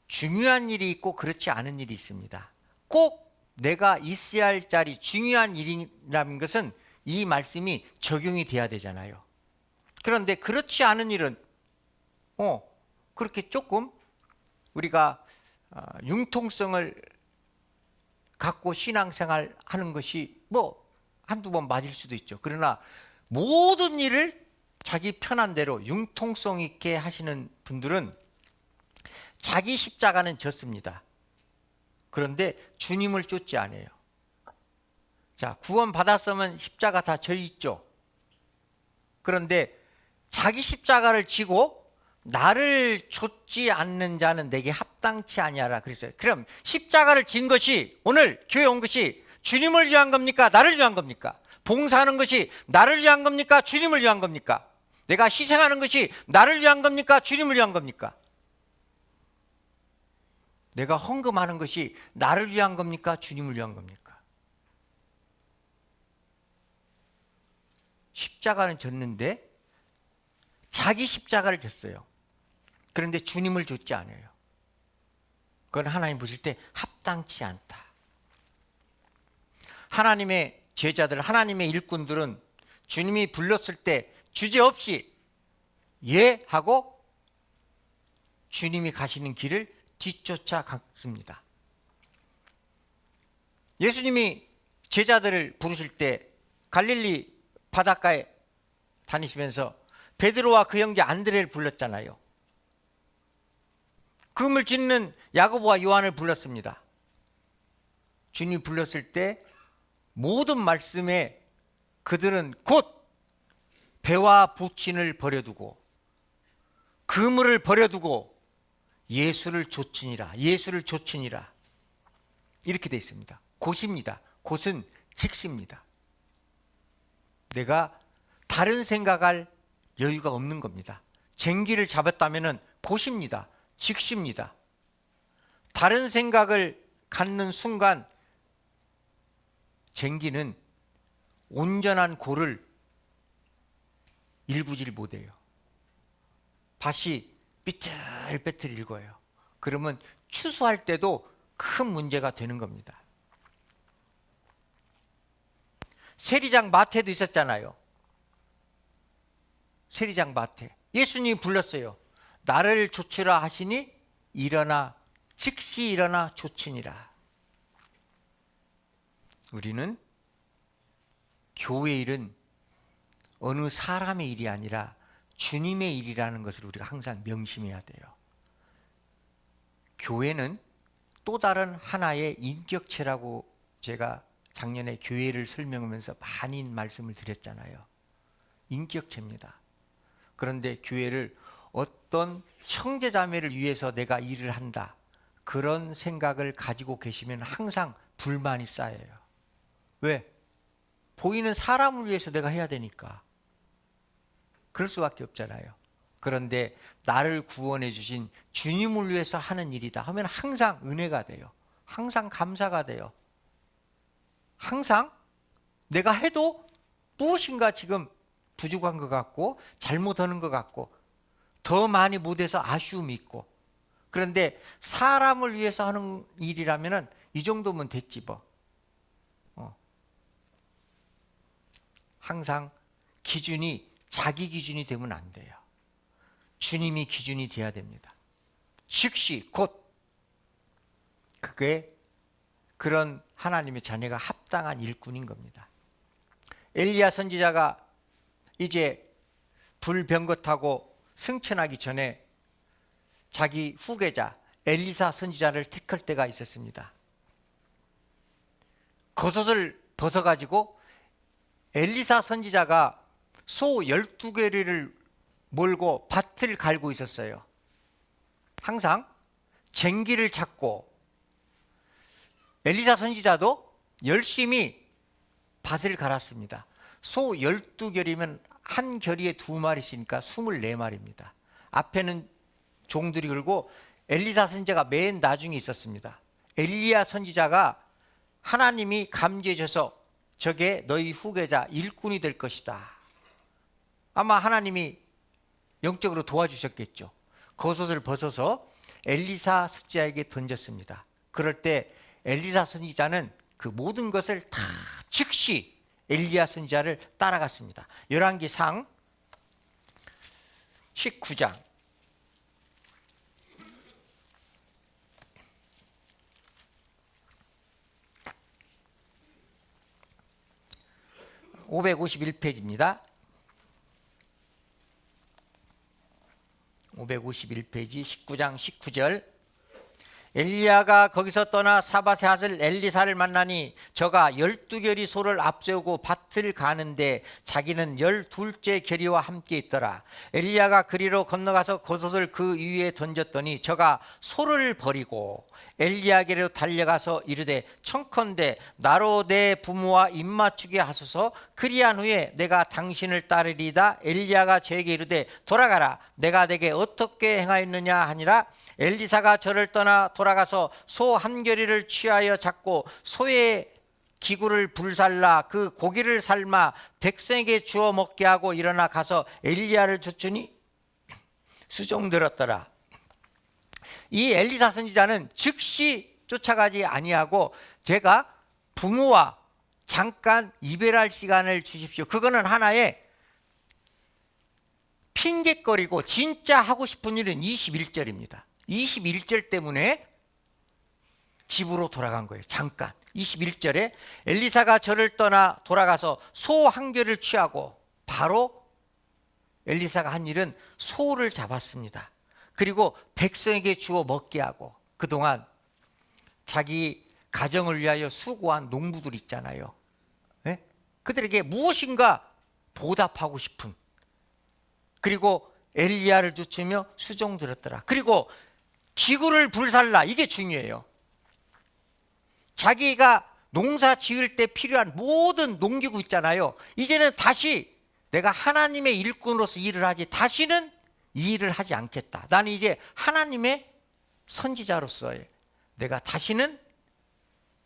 중요한 일이 있고 그렇지 않은 일이 있습니다. 꼭 내가 있어야 할 자리, 중요한 일이라는 것은 이 말씀이 적용이 돼야 되잖아요. 그런데 그렇지 않은 일은 그렇게 조금 우리가 융통성을 갖고 신앙생활 하는 것이 한두 번 맞을 수도 있죠. 그러나 모든 일을 자기 편한 대로 융통성 있게 하시는 분들은 자기 십자가는 졌습니다. 그런데 주님을 쫓지 않아요. 자, 구원 받았으면 십자가 다 져 있죠. 그런데 자기 십자가를 지고 나를 좇지 않는 자는 내게 합당치 아니하라 그랬어요. 그럼 십자가를 진 것이, 오늘 교회 온 것이 주님을 위한 겁니까? 나를 위한 겁니까? 봉사하는 것이 나를 위한 겁니까? 주님을 위한 겁니까? 내가 희생하는 것이 나를 위한 겁니까? 주님을 위한 겁니까? 내가 헌금하는 것이 나를 위한 겁니까? 주님을 위한 겁니까? 십자가는 졌는데 자기 십자가를 졌어요. 그런데 주님을 좇지 않아요. 그건 하나님 보실 때 합당치 않다. 하나님의 제자들, 하나님의 일꾼들은 주님이 불렀을 때 주저없이 예 하고 주님이 가시는 길을 뒤쫓아 갔습니다. 예수님이 제자들을 부르실 때 갈릴리 바닷가에 다니시면서 베드로와 그 형제 안드레를 불렀잖아요. 금을 짓는 야고보와 요한을 불렀습니다. 주님이 불렀을 때 모든 말씀에 그들은 곧 배와 부친을 버려두고 그물을 버려두고 예수를 좇으니라, 예수를 좇으니라, 이렇게 되어 있습니다. 곧입니다. 곧은 즉시입니다. 내가 다른 생각할 여유가 없는 겁니다. 쟁기를 잡았다면 곧입니다. 즉시입니다. 다른 생각을 갖는 순간 쟁기는 온전한 고를 일구질 못해요. 밭이 삐뚤빼뚤 일궈요. 그러면 추수할 때도 큰 문제가 되는 겁니다. 세리장 마태도 있었잖아요. 세리장 마태, 예수님이 불렀어요. 나를 좇으라 하시니 일어나, 즉시 일어나 좇으니라. 우리는 교회 일은 어느 사람의 일이 아니라 주님의 일이라는 것을 우리가 항상 명심해야 돼요. 교회는 또 다른 하나의 인격체라고 제가 작년에 교회를 설명하면서 많이 말씀을 드렸잖아요. 인격체입니다. 그런데 교회를 어떤 형제자매를 위해서 내가 일을 한다, 그런 생각을 가지고 계시면 항상 불만이 쌓여요. 왜? 보이는 사람을 위해서 내가 해야 되니까. 그럴 수밖에 없잖아요. 그런데 나를 구원해 주신 주님을 위해서 하는 일이다 하면 항상 은혜가 돼요. 항상 감사가 돼요. 항상 내가 해도 무엇인가 지금 부족한 것 같고 잘못하는 것 같고 더 많이 못해서 아쉬움이 있고, 그런데 사람을 위해서 하는 일이라면 이 정도면 됐지 뭐. 항상 기준이 자기 기준이 되면 안 돼요. 주님이 기준이 돼야 됩니다. 즉시 곧. 그게 그런 하나님의 자녀가 합당한 일꾼인 겁니다. 엘리야 선지자가 이제 불병거 타고 승천하기 전에 자기 후계자 엘리사 선지자를 택할 때가 있었습니다. 겉옷을 벗어가지고 엘리사 선지자가 소 12개를 몰고 밭을 갈고 있었어요. 항상 쟁기를 잡고 엘리사 선지자도 열심히 밭을 갈았습니다. 소 12결이면 한 결의에 2마리씩이니까 24마리입니다. 앞에는 종들이 걸고 엘리사 선지자가 맨 나중에 있었습니다. 엘리야 선지자가 하나님이 감지해 줘서 저게 너희 후계자 일꾼이 될 것이다. 아마 하나님이 영적으로 도와주셨겠죠. 겉옷을 벗어서 엘리사 선지자에게 던졌습니다. 그럴 때 엘리사 선지자는 그 모든 것을 다 즉시 엘리야 선지자를 따라갔습니다. 열왕기상 19장 551페이지입니다. 551페이지 19장 19절. 엘리야가 거기서 떠나 사밧의 아들 엘리사를 만나니 저가 12결이 소를 앞세우고 밭을 가는데 자기는 12째 결이와 함께 있더라. 엘리야가 그리로 건너가서 겉옷을 그 위에 던졌더니 저가 소를 버리고 엘리야에게로 달려가서 이르되 청컨대 나로 내 부모와 입맞추게 하소서. 그리한 후에 내가 당신을 따르리이다. 엘리야가 저에게 이르되 돌아가라. 내가 내게 어떻게 행하였느냐 하니라. 엘리사가 저를 떠나 돌아가서 소 한 결이를 취하여 잡고 소의 기구를 불살라 그 고기를 삶아 백성에게 주어 먹게 하고 일어나 가서 엘리야를 좇으니 수종들었더라. 이 엘리사 선지자는 즉시 쫓아가지 아니하고 제가 부모와 잠깐 이별할 시간을 주십시오. 그거는 하나의 핑계거리고 진짜 하고 싶은 일은 21절입니다. 21절 때문에 집으로 돌아간 거예요. 잠깐. 21절에 엘리사가 저를 떠나 돌아가서 소 한 결을 취하고 바로 엘리사가 한 일은 소를 잡았습니다. 그리고 백성에게 주어 먹게 하고 그동안 자기 가정을 위하여 수고한 농부들 있잖아요. 네? 그들에게 무엇인가 보답하고 싶은, 그리고 엘리야를 쫓으며 수종 들었더라. 그리고 기구를 불살라. 이게 중요해요. 자기가 농사 지을 때 필요한 모든 농기구 있잖아요. 이제는 다시 내가 하나님의 일꾼으로서 일을 하지 다시는 이 일을 하지 않겠다. 나는 이제 하나님의 선지자로서의 내가 다시는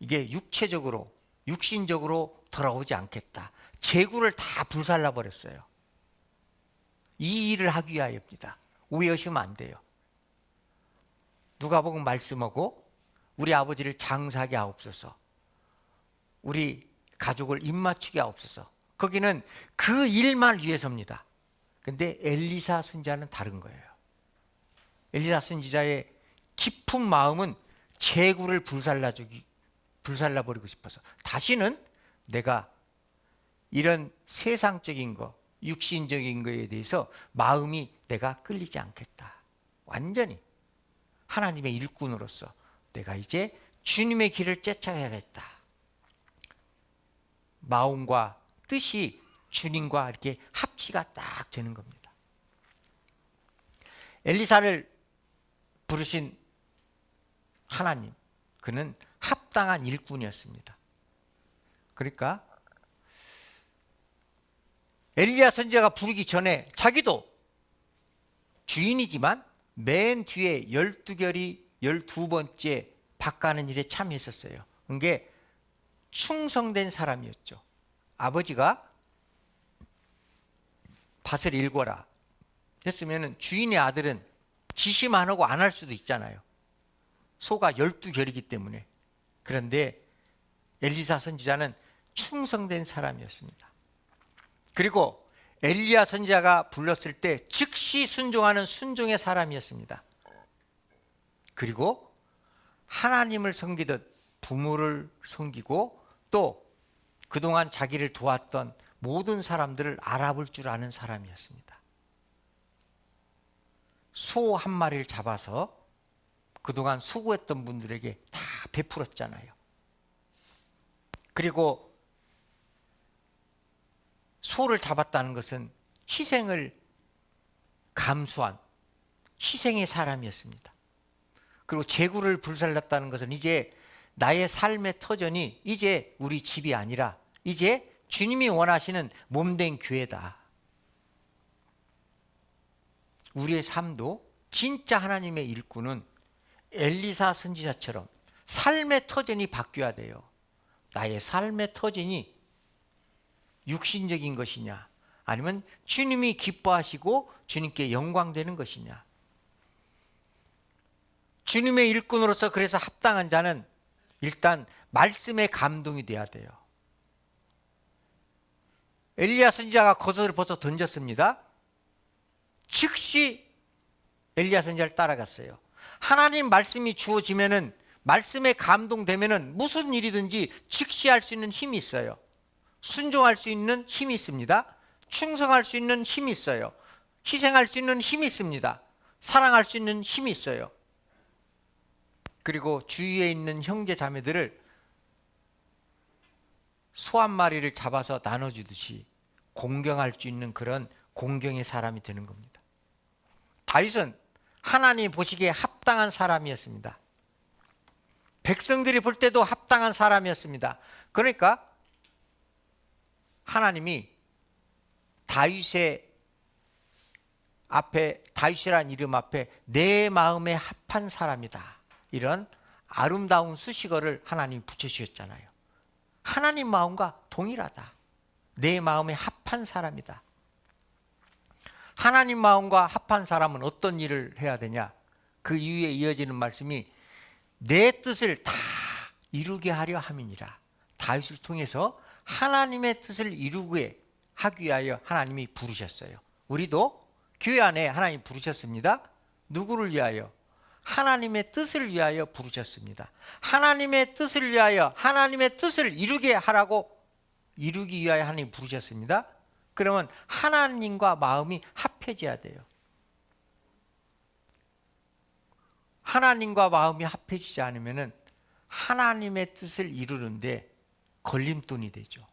이게 육체적으로 육신적으로 돌아오지 않겠다. 재구를 다 불살라 버렸어요. 이 일을 하기 위하여입니다. 오해하시면 안 돼요. 누가복음 말씀하고 우리 아버지를 장사하게 하옵소서, 우리 가족을 입맞추게 하옵소서. 거기는 그 일만 위해서입니다. 근데 엘리사 선지자는 다른 거예요. 엘리사 선지자의 깊은 마음은 재구를 불살라버리고 싶어서 다시는 내가 이런 세상적인 거, 육신적인 거에 대해서 마음이 내가 끌리지 않겠다. 완전히 하나님의 일꾼으로서 내가 이제 주님의 길을 쫓아가야겠다. 마음과 뜻이 주님과 이렇게 합치가 딱 되는 겁니다. 엘리사를 부르신 하나님, 그는 합당한 일꾼이었습니다. 그러니까 엘리야 선지자가 부르기 전에 자기도 주인이지만 맨 뒤에 12결이 12번째 밭가는 일에 참여했었어요. 그게 충성된 사람이었죠. 아버지가 밭을 일궈라 했으면 주인의 아들은 지시만 하고 안 할 수도 있잖아요. 소가 12결이기 때문에. 그런데 엘리사 선지자는 충성된 사람이었습니다. 그리고 엘리야 선지자가 불렀을 때 즉시 순종하는 순종의 사람이었습니다. 그리고 하나님을 섬기듯 부모를 섬기고 또 그동안 자기를 도왔던 모든 사람들을 알아볼 줄 아는 사람이었습니다. 소 한 마리를 잡아서 그동안 수고했던 분들에게 다 베풀었잖아요. 그리고 소를 잡았다는 것은 희생을 감수한 희생의 사람이었습니다. 그리고 재구를 불살랐다는 것은 이제 나의 삶의 터전이 이제 우리 집이 아니라 이제 주님이 원하시는 몸된 교회다. 우리의 삶도 진짜 하나님의 일꾼은 엘리사 선지자처럼 삶의 터전이 바뀌어야 돼요. 나의 삶의 터전이 육신적인 것이냐 아니면 주님이 기뻐하시고 주님께 영광되는 것이냐. 주님의 일꾼으로서 그래서 합당한 자는 일단 말씀에 감동이 돼야 돼요. 엘리야 선지자가 겉옷을 벗어 던졌습니다. 즉시 엘리야 선지자를 따라갔어요. 하나님 말씀이 주어지면은 말씀에 감동되면은 무슨 일이든지 즉시 할 수 있는 힘이 있어요. 순종할 수 있는 힘이 있습니다. 충성할 수 있는 힘이 있어요. 희생할 수 있는 힘이 있습니다. 사랑할 수 있는 힘이 있어요. 그리고 주위에 있는 형제 자매들을 소 한 마리를 잡아서 나눠주듯이 공경할 수 있는 그런 공경의 사람이 되는 겁니다. 다윗은 하나님 보시기에 합당한 사람이었습니다. 백성들이 볼 때도 합당한 사람이었습니다. 그러니까 하나님이 다윗의 앞에, 다윗이라는 이름 앞에 내 마음에 합한 사람이다, 이런 아름다운 수식어를 하나님이 붙여주셨잖아요. 하나님 마음과 동일하다. 내 마음에 합한 사람이다. 하나님 마음과 합한 사람은 어떤 일을 해야 되냐? 그 이후에 이어지는 말씀이 내 뜻을 다 이루게 하려 함이니라. 다윗을 통해서 하나님의 뜻을 이루게 하기 위하여 하나님이 부르셨어요. 우리도 교회 안에 하나님 부르셨습니다. 누구를 위하여? 하나님의 뜻을 위하여 부르셨습니다. 하나님의 뜻을 위하여 하나님의 뜻을 이루게 하라고 이루기 위하여 하나님 부르셨습니다. 그러면 하나님과 마음이 합해져야 돼요. 하나님과 마음이 합해지지 않으면 하나님의 뜻을 이루는데 걸림돌이 되죠.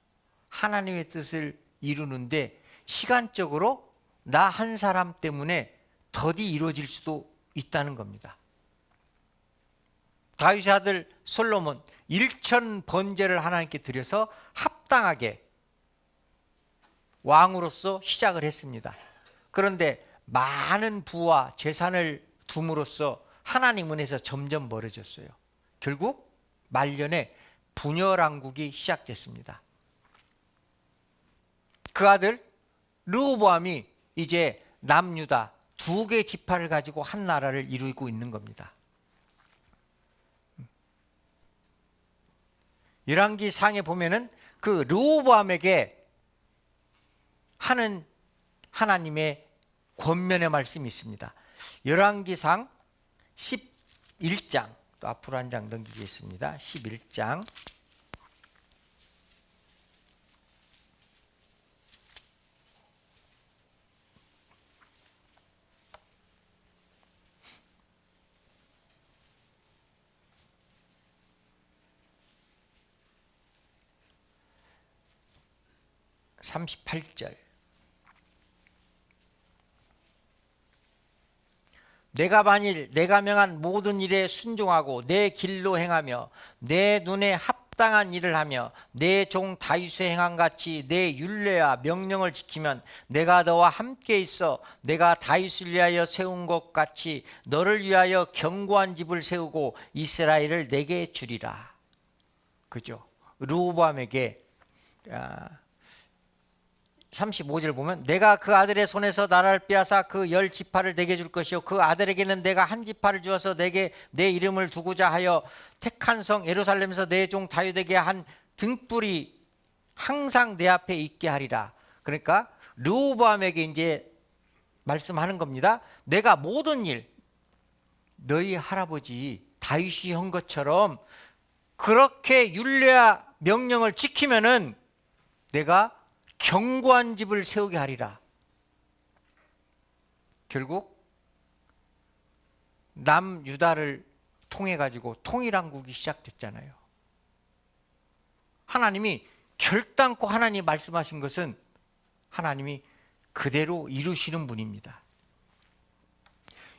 하나님의 뜻을 이루는데 시간적으로 나 한 사람 때문에 더디 이루어질 수도 있다는 겁니다. 다윗의 아들 솔로몬 1천 번제를 하나님께 드려서 합당하게 왕으로서 시작을 했습니다. 그런데 많은 부와 재산을 둠으로써 하나님 은혜에서 점점 멀어졌어요. 결국 말년에 분열왕국이 시작됐습니다. 그 아들 르호보암이 이제 남유다 두 개 지파를 가지고 한 나라를 이루고 있는 겁니다. 열왕기 상에 보면은 그 르호보암에게 하는 하나님의 권면의 말씀이 있습니다. 열왕기상 11장, 또 앞으로 한 장 넘기겠습니다. 11장 38절. 내가 만일 내가 명한 모든 일에 순종하고 내 길로 행하며 내 눈에 합당한 일을 하며 내 종 다윗의 행한 같이 내 율례와 명령을 지키면 내가 너와 함께 있어 내가 다윗을 위하여 세운 것 같이 너를 위하여 견고한 집을 세우고 이스라엘을 내게 주리라. 그죠? 르호보암에게 35절 보면 내가 그 아들의 손에서 나라를 빼앗아 그 10지파를 내게 줄 것이요 그 아들에게는 내가 한 지파를 주어서 내게 내 이름을 두고자 하여 택한 성 예루살렘에서 내 종 다윗에게 한 등불이 항상 내 앞에 있게 하리라. 그러니까 르호보암에게 이제 말씀하는 겁니다. 내가 모든 일 너희 할아버지 다윗이 한 것처럼 그렇게 율례와 명령을 지키면은 내가 견고한 집을 세우게 하리라. 결국 남유다를 통해 가지고 통일왕국이 시작됐잖아요. 하나님이 결단코 하나님이 말씀하신 것은 하나님이 그대로 이루시는 분입니다.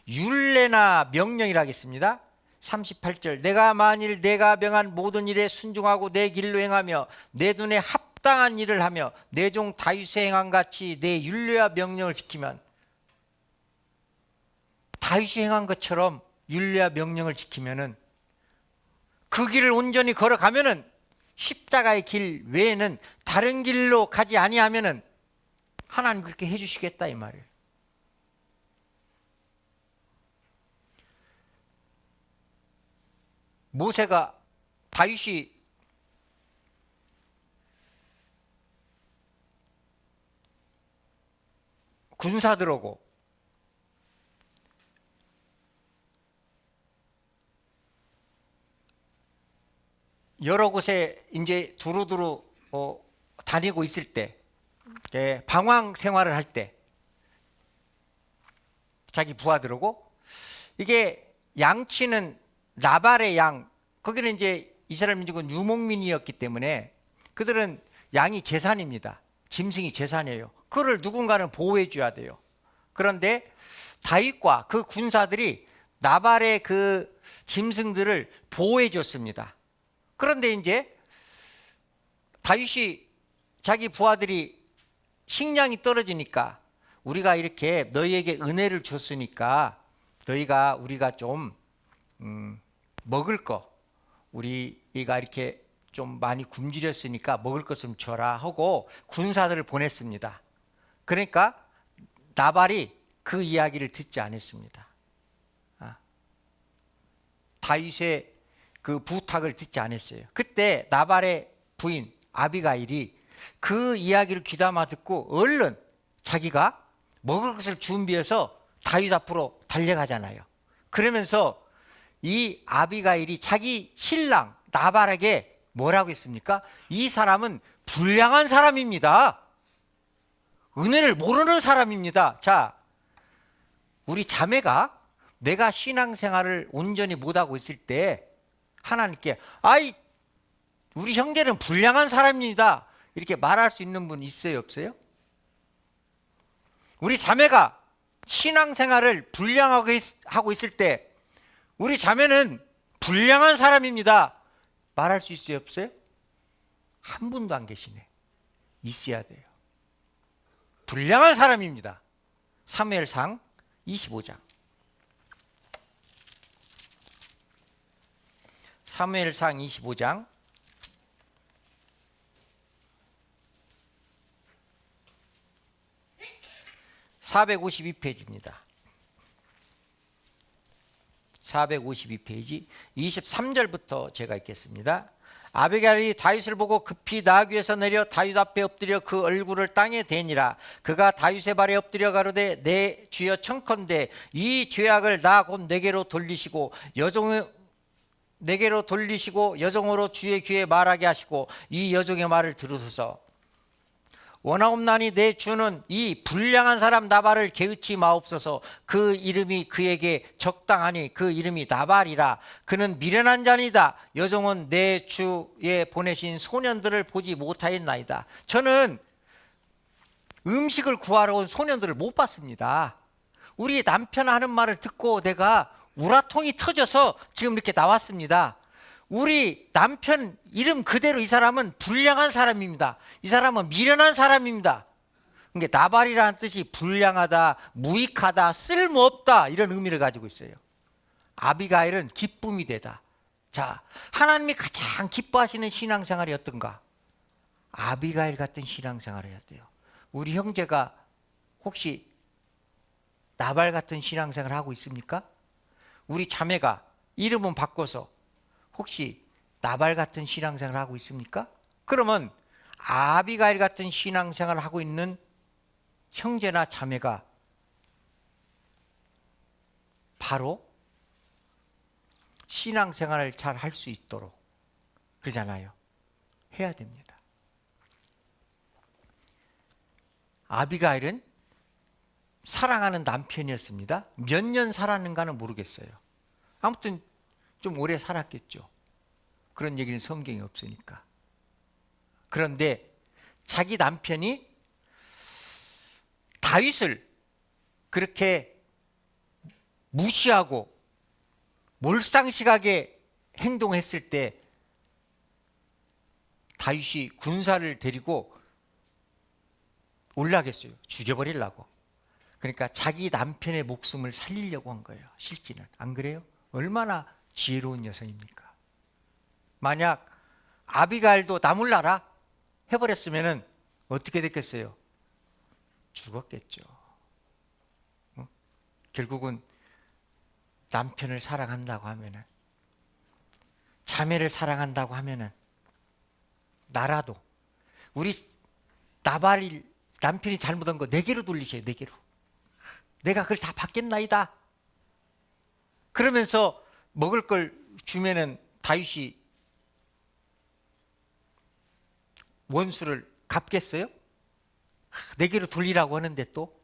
율례나 명령이라 하겠습니다. 38절 내가 만일 내가 명한 모든 일에 순종하고 내 길로 행하며 내 눈에 합당한 일을 하며 내 종 다윗의 행한 같이 내 율례와 명령을 지키면 다윗이 행한 것처럼 율례와 명령을 지키면은 그 길을 온전히 걸어가면은 십자가의 길 외에는 다른 길로 가지 아니하면은 하나님 그렇게 해주시겠다 이 말이에요. 모세가 다윗이 군사들하고 여러 곳에 이제 두루두루 다니고 있을 때 방황 생활을 할 때 자기 부하들하고 이게 양치는 나발의 양, 거기는 이제 이스라엘 민족은 유목민이었기 때문에 그들은 양이 재산입니다. 짐승이 재산이에요. 그를 누군가는 보호해 줘야 돼요. 그런데 다윗과 그 군사들이 나발의 그 짐승들을 보호해 줬습니다. 그런데 이제 다윗이 자기 부하들이 식량이 떨어지니까 우리가 이렇게 너희에게 은혜를 줬으니까 너희가 우리가 좀 먹을 거 우리가 이렇게 좀 많이 굶주렸으니까 먹을 것 좀 줘라 하고 군사들을 보냈습니다. 그러니까 나발이 그 이야기를 듣지 않았습니다. 다윗의 그 부탁을 듣지 않았어요. 그때 나발의 부인 아비가일이 그 이야기를 귀담아 듣고 얼른 자기가 먹을 것을 준비해서 다윗 앞으로 달려가잖아요. 그러면서 이 아비가일이 자기 신랑 나발에게 뭐라고 했습니까? 이 사람은 불량한 사람입니다. 은혜를 모르는 사람입니다. 자, 우리 자매가 내가 신앙생활을 온전히 못하고 있을 때 하나님께 아이 우리 형제는 불량한 사람입니다 이렇게 말할 수 있는 분 있어요 없어요? 우리 자매가 신앙생활을 불량하고 하고 있을 때 우리 자매는 불량한 사람입니다 말할 수 있어요 없어요? 한 분도 안 계시네. 있어야 돼요. 불량한 사람입니다. 사무엘상 25장. 사무엘상 25장 452페이지입니다. 452페이지 23절부터 제가 읽겠습니다. 아비가일이 다윗을 보고 급히 나귀에서 내려 다윗 앞에 엎드려 그 얼굴을 땅에 대니라. 그가 다윗의 발에 엎드려 가로되 내 주여 청컨대 이 죄악을 나 곧 내게로 돌리시고 내게로 돌리시고 여종으로 주의 귀에 말하게 하시고 이 여종의 말을 들으소서. 원하옵나니 내 주는 이 불량한 사람 나발을 게으치 마옵소서. 그 이름이 그에게 적당하니 그 이름이 나발이라. 그는 미련한 자니다. 여종은 내 주에 보내신 소년들을 보지 못하였나이다. 저는 음식을 구하러 온 소년들을 못 봤습니다. 우리 남편 하는 말을 듣고 내가 우라통이 터져서 지금 이렇게 나왔습니다. 우리 남편 이름 그대로 이 사람은 불량한 사람입니다. 이 사람은 미련한 사람입니다. 그러니까 나발이라는 뜻이 불량하다, 무익하다, 쓸모없다 이런 의미를 가지고 있어요. 아비가일은 기쁨이 되다. 자, 하나님이 가장 기뻐하시는 신앙생활이 어떤가? 아비가일 같은 신앙생활을 해야 돼요. 우리 형제가 혹시 나발 같은 신앙생활을 하고 있습니까? 우리 자매가 이름은 바꿔서 혹시 나발 같은 신앙생활을 하고 있습니까? 그러면 아비가일 같은 신앙생활을 하고 있는 형제나 자매가 바로 신앙생활을 잘 할 수 있도록 그러잖아요. 해야 됩니다. 아비가일은 사랑하는 남편이었습니다. 몇 년 살았는가는 모르겠어요. 아무튼 좀 오래 살았겠죠. 그런 얘기는 성경에 없으니까. 그런데 자기 남편이 다윗을 그렇게 무시하고 몰상식하게 행동했을 때 다윗이 군사를 데리고 올라겠어요. 죽여버리려고. 그러니까 자기 남편의 목숨을 살리려고 한 거예요. 실제는. 안 그래요? 얼마나 지혜로운 여성입니까? 만약 아비가일도 나 몰라라 해버렸으면 어떻게 됐겠어요? 죽었겠죠. 결국은 남편을 사랑한다고 하면은, 자매를 사랑한다고 하면은, 나라도 우리 나발이 남편이 잘못한 거 내게로 돌리셔요. 내게로. 내가 그걸 다 받겠나이다. 그러면서 먹을 걸 주면은 다윗이 원수를 갚겠어요? 내게로 돌리라고 하는데 또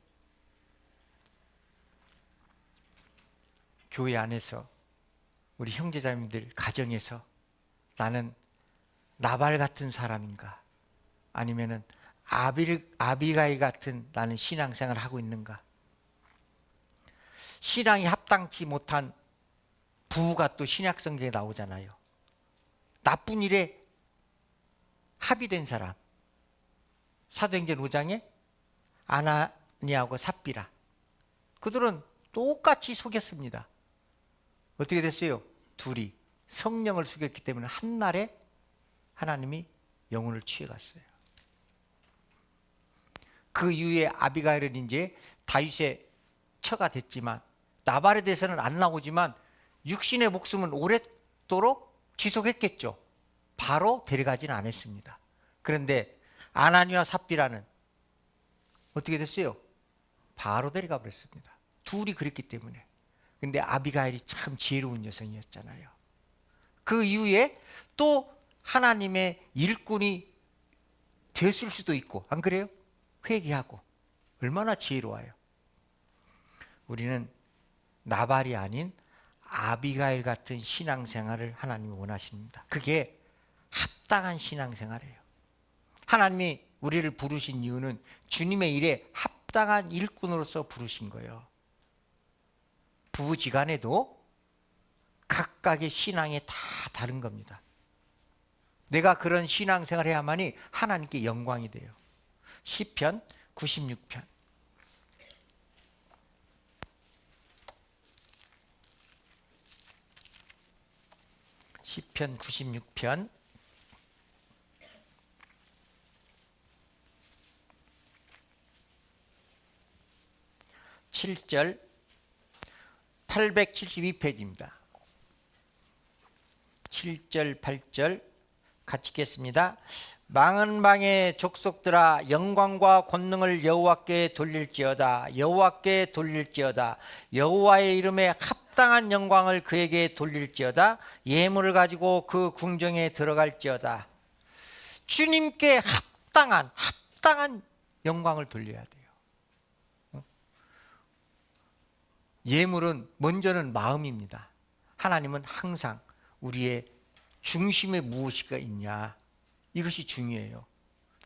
교회 안에서 우리 형제자매들 가정에서 나는 나발 같은 사람인가 아니면은 아비가일 같은 나는 신앙생활을 하고 있는가? 신앙이 합당치 못한 부부가 또 신약 성경에 나오잖아요. 나쁜 일에 합의된 사람. 사도행전 5장에 아나니아하고 삽비라. 그들은 똑같이 속였습니다. 어떻게 됐어요? 둘이 성령을 속였기 때문에 한날에 하나님이 영혼을 취해갔어요. 그 이후에 아비가일은 이제 다윗의 처가 됐지만 나발에 대해서는 안 나오지만 육신의 목숨은 오랫도록 지속했겠죠. 바로 데려가지는 않았습니다. 그런데 아나니와 삽비라는 어떻게 됐어요? 바로 데려가 버렸습니다. 둘이 그랬기 때문에. 근데 아비가일이 참 지혜로운 여성이었잖아요. 그 이후에 또 하나님의 일꾼이 됐을 수도 있고, 안 그래요? 회개하고. 얼마나 지혜로워요. 우리는 나발이 아닌 아비가일 같은 신앙생활을 하나님이 원하십니다. 그게 합당한 신앙생활이에요. 하나님이 우리를 부르신 이유는 주님의 일에 합당한 일꾼으로서 부르신 거예요. 부부지간에도 각각의 신앙이 다 다른 겁니다. 내가 그런 신앙생활을 해야만이 하나님께 영광이 돼요. 시편 96편. 시편 96편 7절 872페이지입니다. 7절 8절 같이 읽겠습니다. 망한 방의 족속들아 영광과 권능을 여호와께 돌릴지어다. 여호와께 돌릴지어다. 여호와의 이름에 합당한 영광을 그에게 돌릴지어다. 예물을 가지고 그 궁정에 들어갈지어다. 주님께 합당한 영광을 돌려야 돼요. 예물은 먼저는 마음입니다. 하나님은 항상 우리의 중심에 무엇이가 있냐, 이것이 중요해요.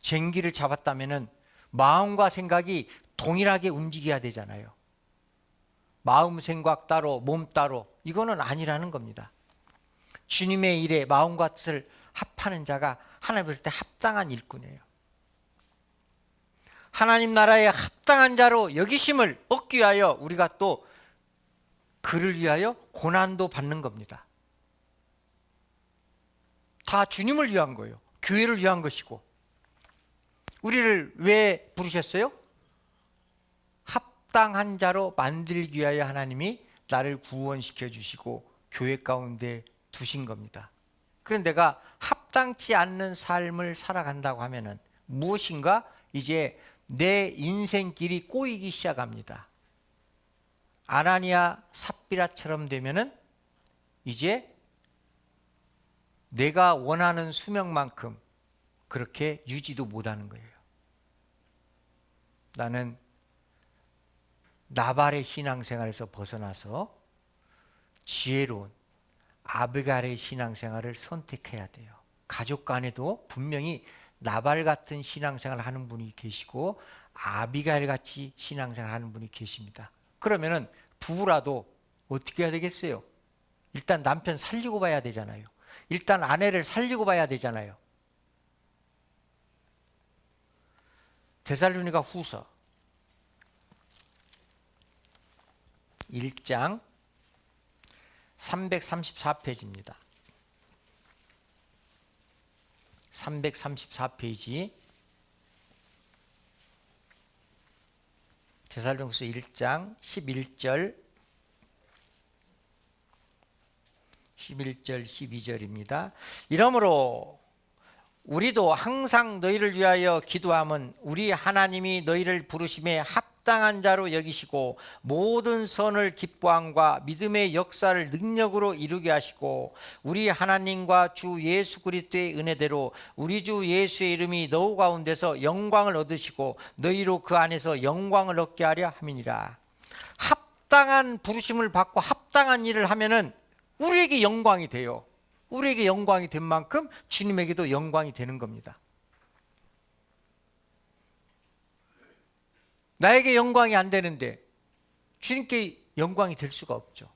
쟁기를 잡았다면 마음과 생각이 동일하게 움직여야 되잖아요. 마음 생각 따로 몸 따로, 이거는 아니라는 겁니다. 주님의 일에 마음과 뜻을 합하는 자가 하나님 볼 때 합당한 일꾼이에요. 하나님 나라에 합당한 자로 여기심을 얻기 위하여 우리가 또 그를 위하여 고난도 받는 겁니다. 다 주님을 위한 거예요. 교회를 위한 것이고. 우리를 왜 부르셨어요? 합당한 자로 만들기 위하여 하나님이 나를 구원시켜 주시고 교회 가운데 두신 겁니다. 그런데 내가 합당치 않는 삶을 살아간다고 하면은 무엇인가 이제 내 인생길이 꼬이기 시작합니다. 아나니아 삽비라처럼 되면은 이제 내가 원하는 수명만큼 그렇게 유지도 못하는 거예요. 나는 나발의 신앙생활에서 벗어나서 지혜로운 아비가일의 신앙생활을 선택해야 돼요. 가족 간에도 분명히 나발 같은 신앙생활을 하는 분이 계시고 아비가일 같이 신앙생활을 하는 분이 계십니다. 그러면은 부부라도 어떻게 해야 되겠어요? 일단 남편 살리고 봐야 되잖아요. 일단 아내를 살리고 봐야 되잖아요. 데살로니가 후서 1장 334페이지입니다. 334페이지 데살로니가후서 1장 11절 12절입니다. 이러므로 우리도 항상 너희를 위하여 기도함은 우리 하나님이 너희를 부르심에 합당한 자로 여기시고 모든 선을 기뻐함과 믿음의 역사를 능력으로 이루게 하시고 우리 하나님과 주 예수 그리스도의 은혜대로 우리 주 예수의 이름이 너희 가운데서 영광을 얻으시고 너희로 그 안에서 영광을 얻게 하려 함이니라. 합당한 부르심을 받고 합당한 일을 하면은 우리에게 영광이 돼요. 우리에게 영광이 된 만큼 주님에게도 영광이 되는 겁니다. 나에게 영광이 안 되는데 주님께 영광이 될 수가 없죠.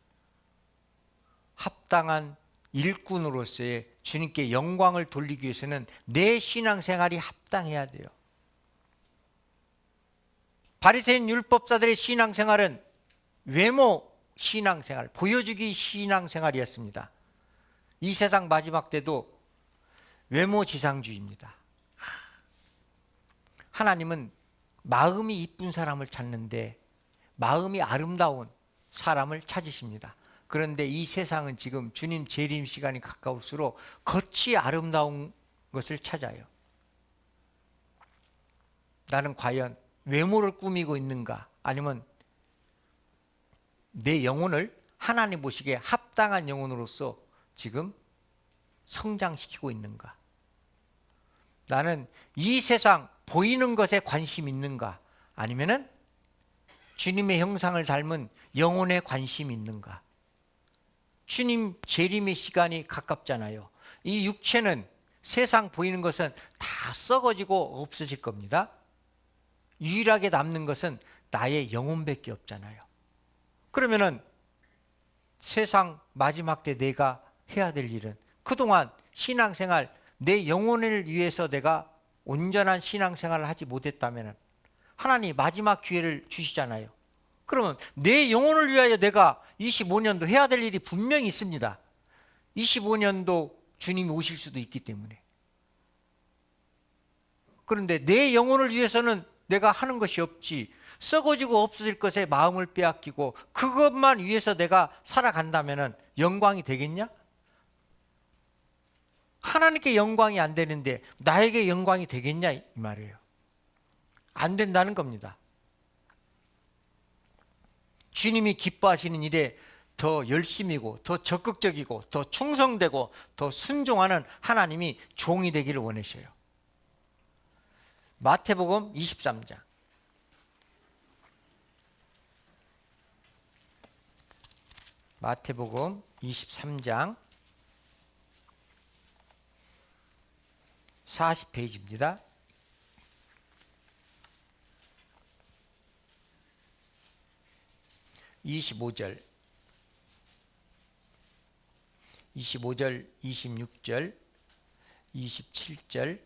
합당한 일꾼으로서의 주님께 영광을 돌리기 위해서는 내 신앙생활이 합당해야 돼요. 바리새인 율법사들의 신앙생활은 외모 신앙생활, 보여주기 신앙생활이었습니다. 이 세상 마지막 때도 외모지상주의입니다. 하나님은 마음이 이쁜 사람을 찾는데 마음이 아름다운 사람을 찾으십니다. 그런데 이 세상은 지금 주님 재림 시간이 가까울수록 겉이 아름다운 것을 찾아요. 나는 과연 외모를 꾸미고 있는가? 아니면 내 영혼을 하나님 보시기에 합당한 영혼으로서 지금 성장시키고 있는가? 나는 이 세상 보이는 것에 관심 있는가? 아니면은 주님의 형상을 닮은 영혼에 관심이 있는가? 주님 재림의 시간이 가깝잖아요. 이 육체는 세상 보이는 것은 다 썩어지고 없어질 겁니다. 유일하게 남는 것은 나의 영혼밖에 없잖아요. 그러면은 세상 마지막 때 내가 해야 될 일은 그동안 신앙생활 내 영혼을 위해서 내가 온전한 신앙생활을 하지 못했다면 하나님 마지막 기회를 주시잖아요. 그러면 내 영혼을 위하여 내가 25년도 해야 될 일이 분명히 있습니다. 25년도 주님이 오실 수도 있기 때문에. 그런데 내 영혼을 위해서는 내가 하는 것이 없지, 썩어지고 없어질 것에 마음을 빼앗기고 그것만 위해서 내가 살아간다면 영광이 되겠냐? 하나님께 영광이 안 되는데 나에게 영광이 되겠냐 이 말이에요. 안 된다는 겁니다. 주님이 기뻐하시는 일에 더 열심이고 더 적극적이고 더 충성되고 더 순종하는 하나님이 종이 되기를 원하셔요. 마태복음 23장 마태복음 23장 40페이지입니다. 25절, 26절, 27절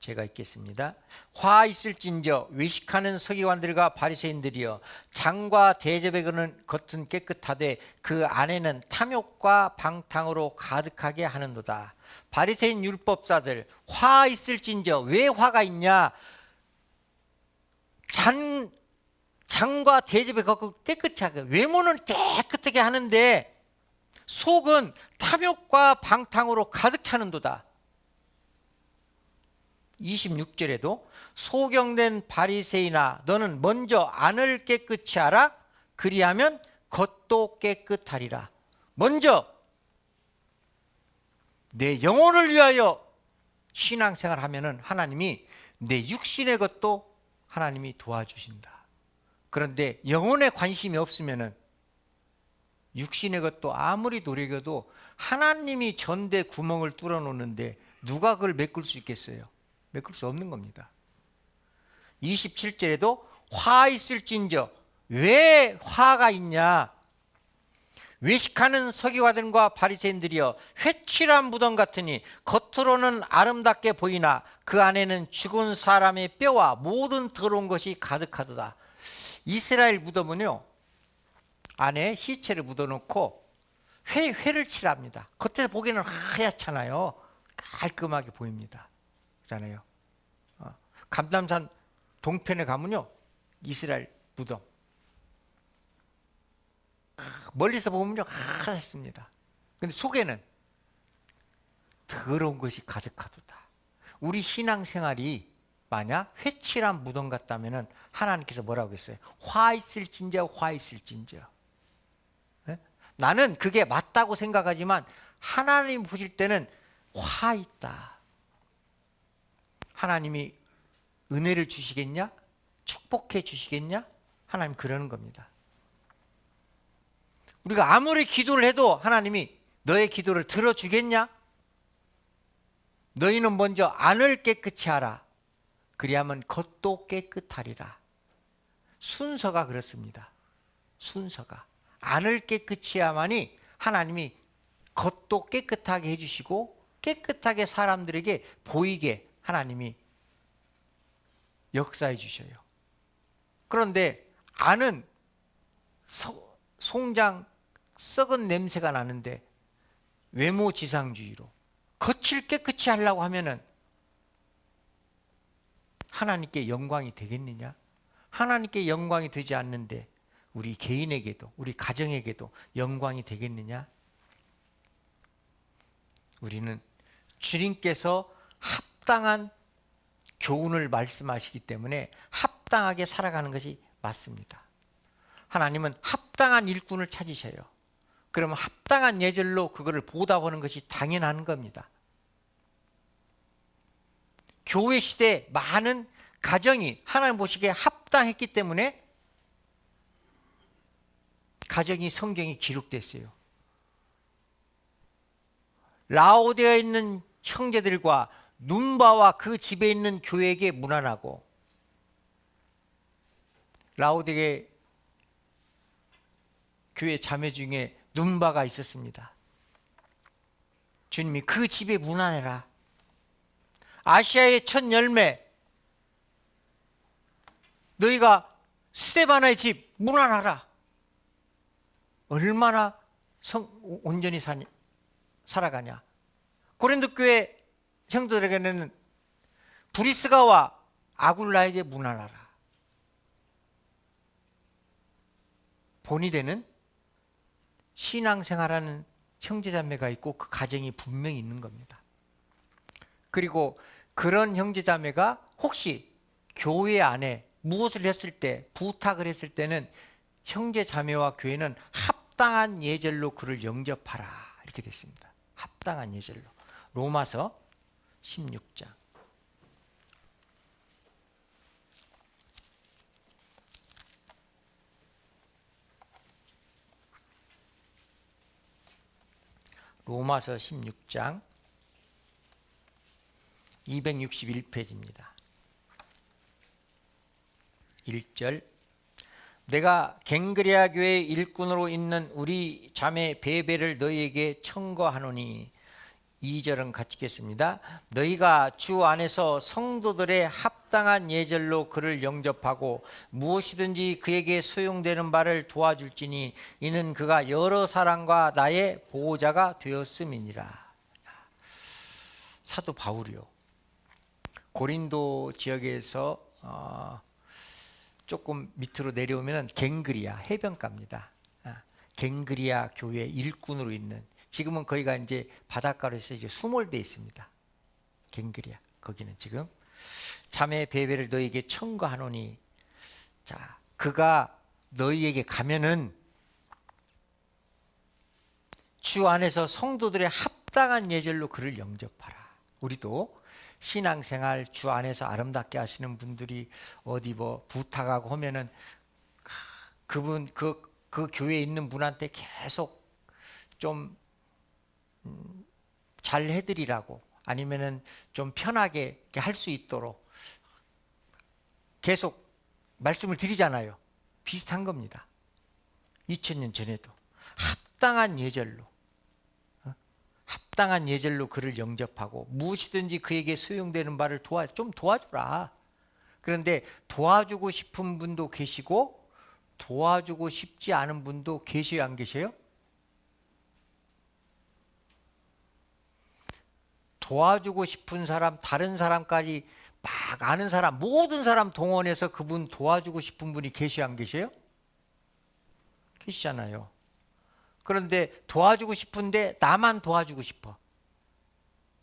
제가 읽겠습니다. 화 있을진저 외식하는 서기관들과 바리새인들이여, 장과 대접의 겉은 깨끗하되 그 안에는 탐욕과 방탕으로 가득하게 하는도다. 바리새인 율법사들, 화 있을진저. 왜 화가 있냐? 장과 대접의 겉은 깨끗하게, 외모는 깨끗하게 하는데 속은 탐욕과 방탕으로 가득 차는도다. 26절에도 소경된 바리새인아, 너는 먼저 안을 깨끗이 하라. 그리하면 겉도 깨끗하리라. 먼저 내 영혼을 위하여 신앙생활하면은 하나님이 내 육신의 것도 하나님이 도와주신다. 그런데 영혼에 관심이 없으면은 육신의 것도 아무리 노력해도 하나님이 전대 구멍을 뚫어 놓는데 누가 그걸 메꿀 수 있겠어요? 메꿀 수 없는 겁니다. 27절에도 화 있을진저. 왜 화가 있냐? 외식하는 서기관들과 바리새인들이여, 회칠한 무덤 같으니 겉으로는 아름답게 보이나 그 안에는 죽은 사람의 뼈와 모든 더러운 것이 가득하도다. 이스라엘 무덤은요, 안에 시체를 묻어놓고 회를 칠합니다. 겉에서 보기에는 하얗잖아요. 깔끔하게 보입니다. 그렇잖아요. 감람산 동편에 가면요, 이스라엘 무덤 멀리서 보면요 하얗습니다. 근데 속에는 더러운 것이 가득하도다. 우리 신앙생활이 만약 회칠한 무덤 같다면 하나님께서 뭐라고 했어요? 화 있을진저, 화 있을진저. 네? 나는 그게 맞다고 생각하지만 하나님 보실 때는 화 있다. 하나님이 은혜를 주시겠냐? 축복해 주시겠냐? 하나님 그러는 겁니다. 우리가 아무리 기도를 해도 하나님이 너의 기도를 들어주겠냐? 너희는 먼저 안을 깨끗이 하라. 그리하면 겉도 깨끗하리라. 순서가 그렇습니다. 순서가 안을 깨끗이 해야만이 하나님이 겉도 깨끗하게 해주시고 깨끗하게 사람들에게 보이게 하나님이 역사해 주셔요. 그런데 안은 송장 썩은 냄새가 나는데 외모지상주의로 겉을 깨끗이 하려고 하면은 하나님께 영광이 되겠느냐? 하나님께 영광이 되지 않는데 우리 개인에게도 우리 가정에게도 영광이 되겠느냐? 우리는 주님께서 합당한 교훈을 말씀하시기 때문에 합당하게 살아가는 것이 맞습니다. 하나님은 합당한 일꾼을 찾으셔요. 그러면 합당한 예절로 그거를 보답하는 것이 당연한 겁니다. 교회 시대에 많은 가정이 하나님 보시기에 합당했기 때문에 가정이 성경에 기록됐어요. 라오디아에 있는 형제들과 눈바와 그 집에 있는 교회에게 문안하고, 라오디게 교회 자매 중에 눈바가 있었습니다. 주님이 그 집에 문안해라. 아시아의 첫 열매, 너희가 스데바나의 집 문안하라. 얼마나 온전히 살아가냐. 고린도 교회 형제들에게는 브리스가와 아굴라에게 문안하라. 본이 되는 신앙생활하는 형제자매가 있고 그 가정이 분명히 있는 겁니다. 그리고 그런 형제자매가 혹시 교회 안에 무엇을 했을 때, 부탁을 했을 때는 형제자매와 교회는 합당한 예절로 그를 영접하라, 이렇게 됐습니다. 합당한 예절로. 로마서 16장. 로마서 16장 261페이지입니다. 1절. 내가 갱그레아 교회 일꾼으로 있는 우리 자매 베베를 너희에게 청구하노니, 2절은 같이 읽겠습니다. 너희가 주 안에서 성도들의 합당한 예절로 그를 영접하고 무엇이든지 그에게 소용되는 바를 도와줄지니 이는 그가 여러 사람과 나의 보호자가 되었음이니라. 사도 바울이요, 고린도 지역에서 조금 밑으로 내려오면 갱그리아 해변가입니다. 갱그리아 교회 일꾼으로 있는, 지금은 거기가 이제 바닷가로서 이제 수몰돼 있습니다. 갱그리아 거기는 지금. 자매 베베를 너희에게 청구하노니, 자, 그가 너희에게 가면은 주 안에서 성도들의 합당한 예절로 그를 영접하라. 우리도 신앙생활 주 안에서 아름답게 하시는 분들이 어디 뭐 부탁하고 하면은 그분 그 교회에 있는 분한테 계속 좀 잘 해드리라고, 아니면은 좀 편하게 할 수 있도록 계속 말씀을 드리잖아요. 비슷한 겁니다. 2000년 전에도 합당한 예절로, 합당한 예절로 그를 영접하고 무엇이든지 그에게 소용되는 바를 좀 도와주라. 그런데 도와주고 싶은 분도 계시고 도와주고 싶지 않은 분도 계셔요, 안 계셔요? 도와주고 싶은 사람, 다른 사람까지 막 아는 사람, 모든 사람 동원해서 그분 도와주고 싶은 분이 계셔요, 안 계셔요? 계시잖아요. 그런데 도와주고 싶은데 나만 도와주고 싶어.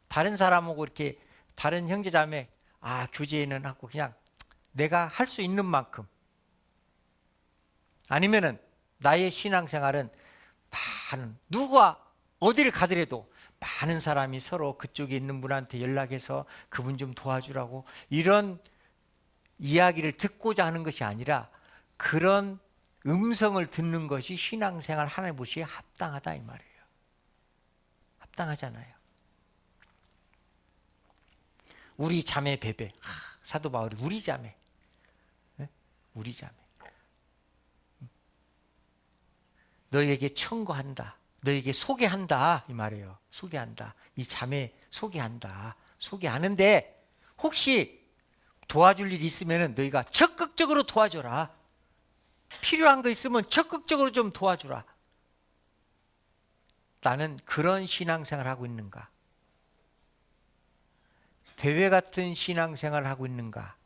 다른 사람하고 이렇게 다른 형제자매 교제는 하고 그냥 내가 할 수 있는 만큼, 아니면은 나의 신앙생활은 많은, 누가 어디를 가더라도 많은 사람이 서로 그쪽에 있는 분한테 연락해서 그분 좀 도와주라고 이런 이야기를 듣고자 하는 것이 아니라 그런 음성을 듣는 것이 신앙생활 하나님 보시기에 합당하다, 이 말이에요. 합당하잖아요. 우리 자매 베베, 사도 바울이 우리 자매, 우리 자매, 너희에게 청구한다, 너희에게 소개한다, 이 말이에요. 소개한다, 이 자매 소개한다. 소개하는데 혹시 도와줄 일이 있으면 너희가 적극적으로 도와줘라. 필요한 거 있으면 적극적으로 좀 도와주라. 나는 그런 신앙생활을 하고 있는가? 베베 같은 신앙생활을 하고 있는가?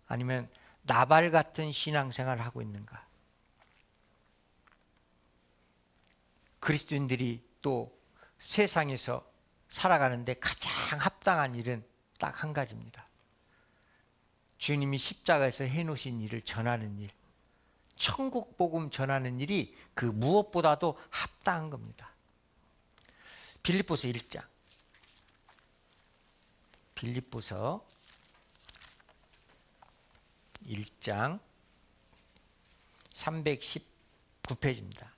아니면 나발 같은 신앙생활을 하고 있는가? 그리스도인들이 또 세상에서 살아가는데 가장 합당한 일은 딱 한 가지입니다. 주님이 십자가에서 해놓으신 일을 전하는 일, 천국 복음 전하는 일이 그 무엇보다도 합당한 겁니다. 빌립보서 1장. 빌립보서 1장 319페이지입니다.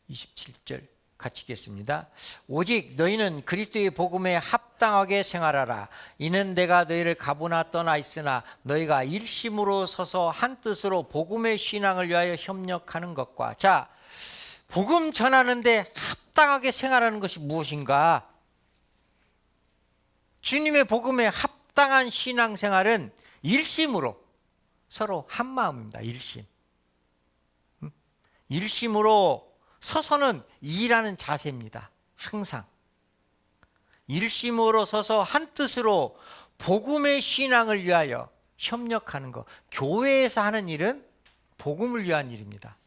27절 같이 읽겠습니다. 오직 너희는 그리스도의 복음에 합당하게 생활하라. 이는 내가 너희를 가보나 떠나 있으나 너희가 일심으로 서서 한 뜻으로 복음의 신앙을 위하여 협력하는 것과. 자, 복음 전하는데 합당하게 생활하는 것이 무엇인가? 주님의 복음에 합당한 신앙생활은 일심으로 서로 한 마음입니다. 일심으로 서서는 일하는 자세입니다. 항상 일심으로 서서 한 뜻으로 복음의 신앙을 위하여 협력하는 것. 교회에서 하는 일은 복음을 위한 일입니다.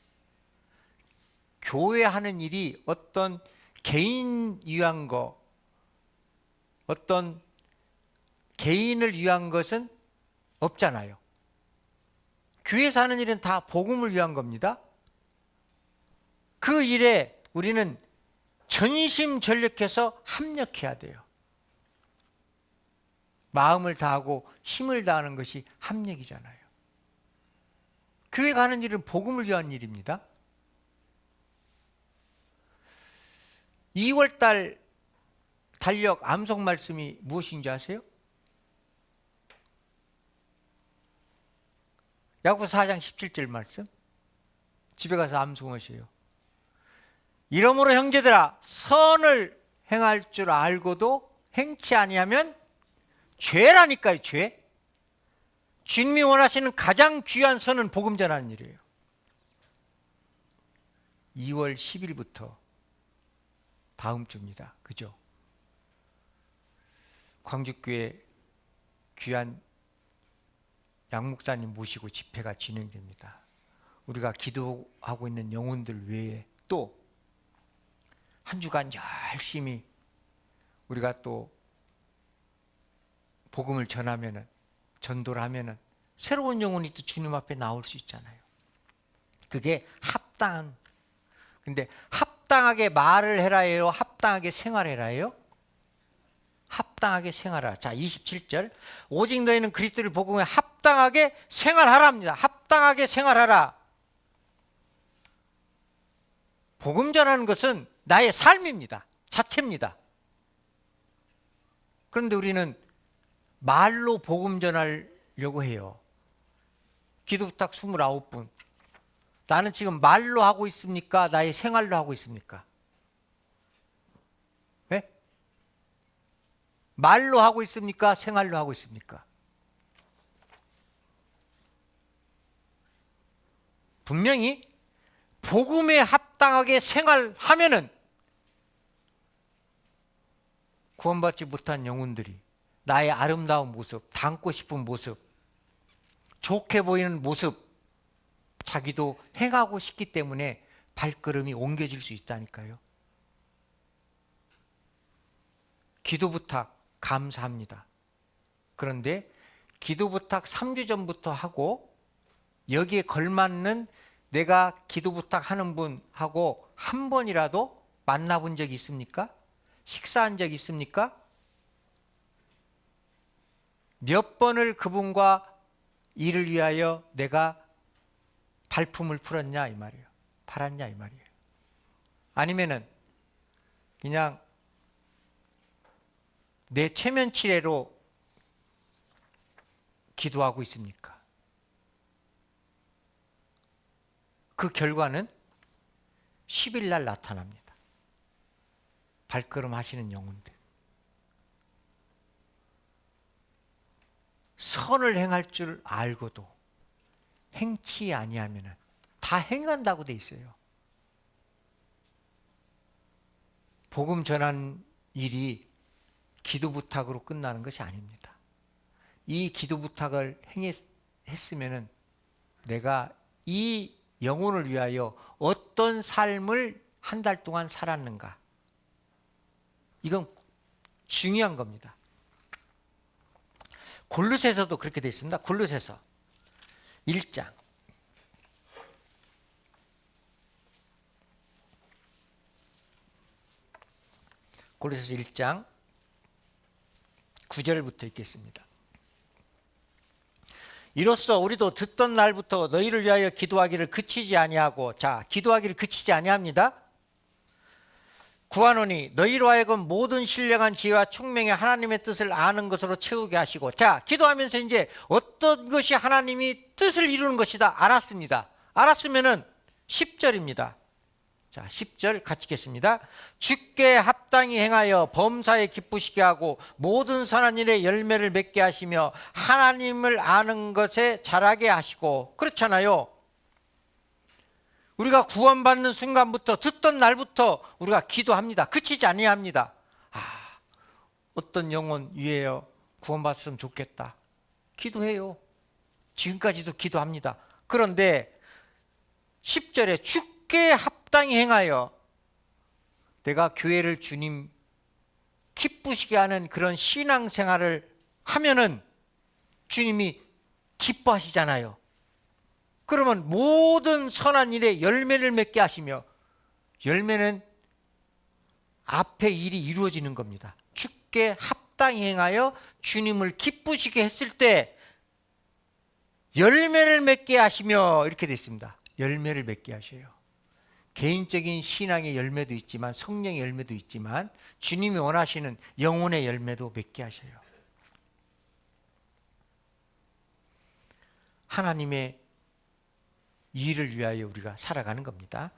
교회 하는 일이 어떤 개인 위한 거, 어떤 개인을 위한 것은 없잖아요. 교회에서 하는 일은 다 복음을 위한 겁니다. 그 일에 우리는 전심전력해서 합력해야 돼요. 마음을 다하고 힘을 다하는 것이 합력이잖아요. 교회가 하는 일은 복음을 위한 일입니다. 2월달 달력 암송 말씀이 무엇인지 아세요? 야고보서 4장 17절 말씀. 집에 가서 암송하세요. 이러므로 형제들아, 선을 행할 줄 알고도 행치 아니하면 죄라니까요. 죄. 주님이 원하시는 가장 귀한 선은 복음 전하는 일이에요. 2월 10일부터 다음 주입니다. 그죠? 광주교회 귀한 양 목사님 모시고 집회가 진행됩니다. 우리가 기도하고 있는 영혼들 외에 또 한 주간 열심히 우리가 또 복음을 전하면은, 전도를 하면은 새로운 영혼이 또 주님 앞에 나올 수 있잖아요. 그게 합당한. 근데 합당하게 말을 해라 해요? 합당하게 생활해라 해요? 합당하게 생활하라. 자, 27절. 오직 너희는 그리스도를 복음에 합당하게 생활하랍니다. 합당하게 생활하라. 복음 전하는 것은 나의 삶입니다. 자체입니다. 그런데 우리는 말로 복음 전하려고 해요. 기도 부탁 29분. 나는 지금 말로 하고 있습니까? 나의 생활로 하고 있습니까? 네? 말로 하고 있습니까? 생활로 하고 있습니까? 분명히 복음에 합당하게 생활하면은 구원받지 못한 영혼들이 나의 아름다운 모습, 닮고 싶은 모습, 좋게 보이는 모습, 자기도 행하고 싶기 때문에 발걸음이 옮겨질 수 있다니까요. 기도 부탁 감사합니다. 그런데 기도 부탁 3주 전부터 하고 여기에 걸맞는 내가 기도 부탁하는 분하고 한 번이라도 만나본 적이 있습니까? 식사한 적이 있습니까? 몇 번을 그분과 일을 위하여 내가 발품을 풀었냐 이 말이에요. 팔았냐 이 말이에요. 아니면은 그냥 내 체면치레로 기도하고 있습니까? 그 결과는 10일 날 나타납니다. 발걸음 하시는 영혼들. 선을 행할 줄 알고도 행치 아니하면은 다 행한다고 돼 있어요. 복음 전한 일이 기도 부탁으로 끝나는 것이 아닙니다. 이 기도 부탁을 했으면은 내가 이 영혼을 위하여 어떤 삶을 한 달 동안 살았는가, 이건 중요한 겁니다. 골로새서도 그렇게 되어 있습니다. 골로새서 1장 골로새서 1장 9절부터 읽겠습니다. 이로써 우리도 듣던 날부터 너희를 위하여 기도하기를 그치지 아니하고, 자, 기도하기를 그치지 아니합니다. 구하노니 너희로 하여금 모든 신령한 지혜와 총명의 하나님의 뜻을 아는 것으로 채우게 하시고, 자, 기도하면서 이제 어떤 것이 하나님이 뜻을 이루는 것이다 알았습니다. 알았으면은 10절입니다. 자, 10절 같이 읽겠습니다. 주께 합당히 행하여 범사에 기쁘시게 하고 모든 선한 일에 열매를 맺게 하시며 하나님을 아는 것에 자라게 하시고. 그렇잖아요. 우리가 구원받는 순간부터, 듣던 날부터 우리가 기도합니다. 그치지 아니합니다. 어떤 영혼 위에요 구원받았으면 좋겠다, 기도해요. 지금까지도 기도합니다. 그런데 10절에 주께 합당히 행하여, 내가 교회를 주님 기쁘시게 하는 그런 신앙생활을 하면은 주님이 기뻐하시잖아요. 그러면 모든 선한 일에 열매를 맺게 하시며, 열매는 앞에 일이 이루어지는 겁니다. 주께 합당히 행하여 주님을 기쁘시게 했을 때 열매를 맺게 하시며, 이렇게 되어 있습니다. 열매를 맺게 하셔요. 개인적인 신앙의 열매도 있지만, 성령의 열매도 있지만, 주님이 원하시는 영혼의 열매도 맺게 하셔요. 하나님의 일을 위하여 우리가 살아가는 겁니다.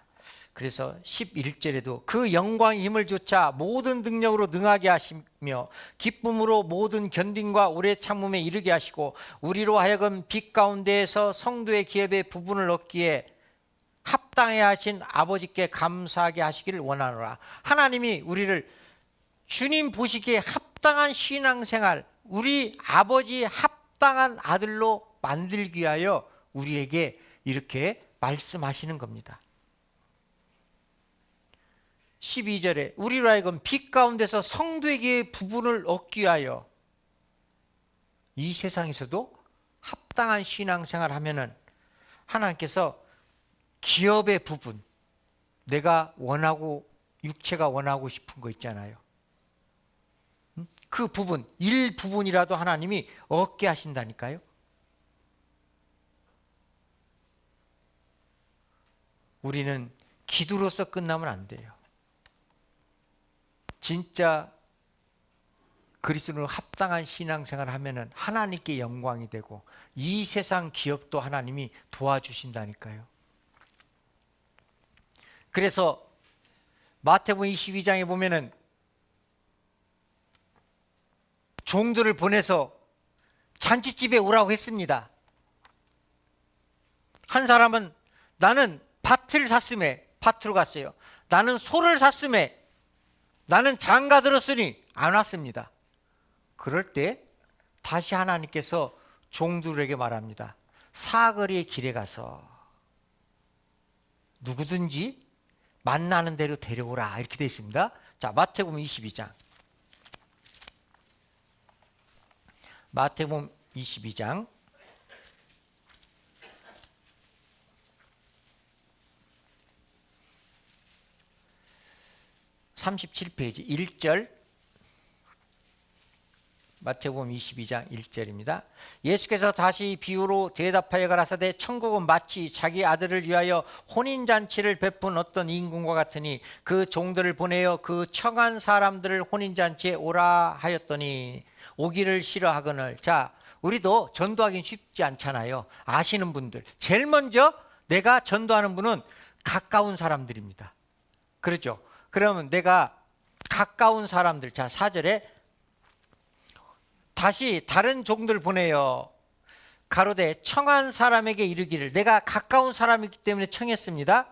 그래서 11절에도 그 영광의 힘을 조차 모든 능력으로 능하게 하시며 기쁨으로 모든 견딘과 오래 참음에 이르게 하시고 우리로 하여금 빛 가운데에서 성도의 기업의 부분을 얻기에 합당해 하신 아버지께 감사하게 하시기를 원하노라. 하나님이 우리를 주님 보시기에 합당한 신앙생활, 우리 아버지 합당한 아들로 만들기 위하여 우리에게 이렇게 말씀하시는 겁니다. 12절에 우리로 하여금 빛 가운데서 성도에게 부분을 얻기 위하여, 이 세상에서도 합당한 신앙생활 하면은 하나님께서 기업의 부분, 내가 원하고 육체가 원하고 싶은 거 있잖아요. 그 부분, 일부분이라도 하나님이 얻게 하신다니까요. 우리는 기도로서 끝나면 안 돼요. 진짜 그리스도로 합당한 신앙생활을 하면은 하나님께 영광이 되고 이 세상 기업도 하나님이 도와주신다니까요. 그래서 마태복음 22장에 보면은 종들을 보내서 잔치집에 오라고 했습니다. 한 사람은 나는 밭을 샀음에 밭으로 갔어요. 나는 소를 샀음에 나는 장가 들었으니 안 왔습니다. 그럴 때 다시 하나님께서 종들에게 말합니다. 사거리의 길에 가서 누구든지 만나는 대로 데려오라, 이렇게 되어 있습니다. 자, 마태복음 22장. 마태복음 22장 37페이지 1절, 마태복음 22장 1절입니다. 예수께서 다시 비유로 대답하여 가라사대 천국은 마치 자기 아들을 위하여 혼인잔치를 베푼 어떤 임금과 같으니 그 종들을 보내어 그 청한 사람들을 혼인잔치에 오라 하였더니 오기를 싫어하거늘. 자, 우리도 전도하기는 쉽지 않잖아요. 아시는 분들, 제일 먼저 내가 전도하는 분은 가까운 사람들입니다. 그렇죠? 그러면 내가 가까운 사람들, 자 4절에 다시 다른 종들 보내요. 가로되 청한 사람에게 이르기를, 내가 가까운 사람이기 때문에 청했습니다.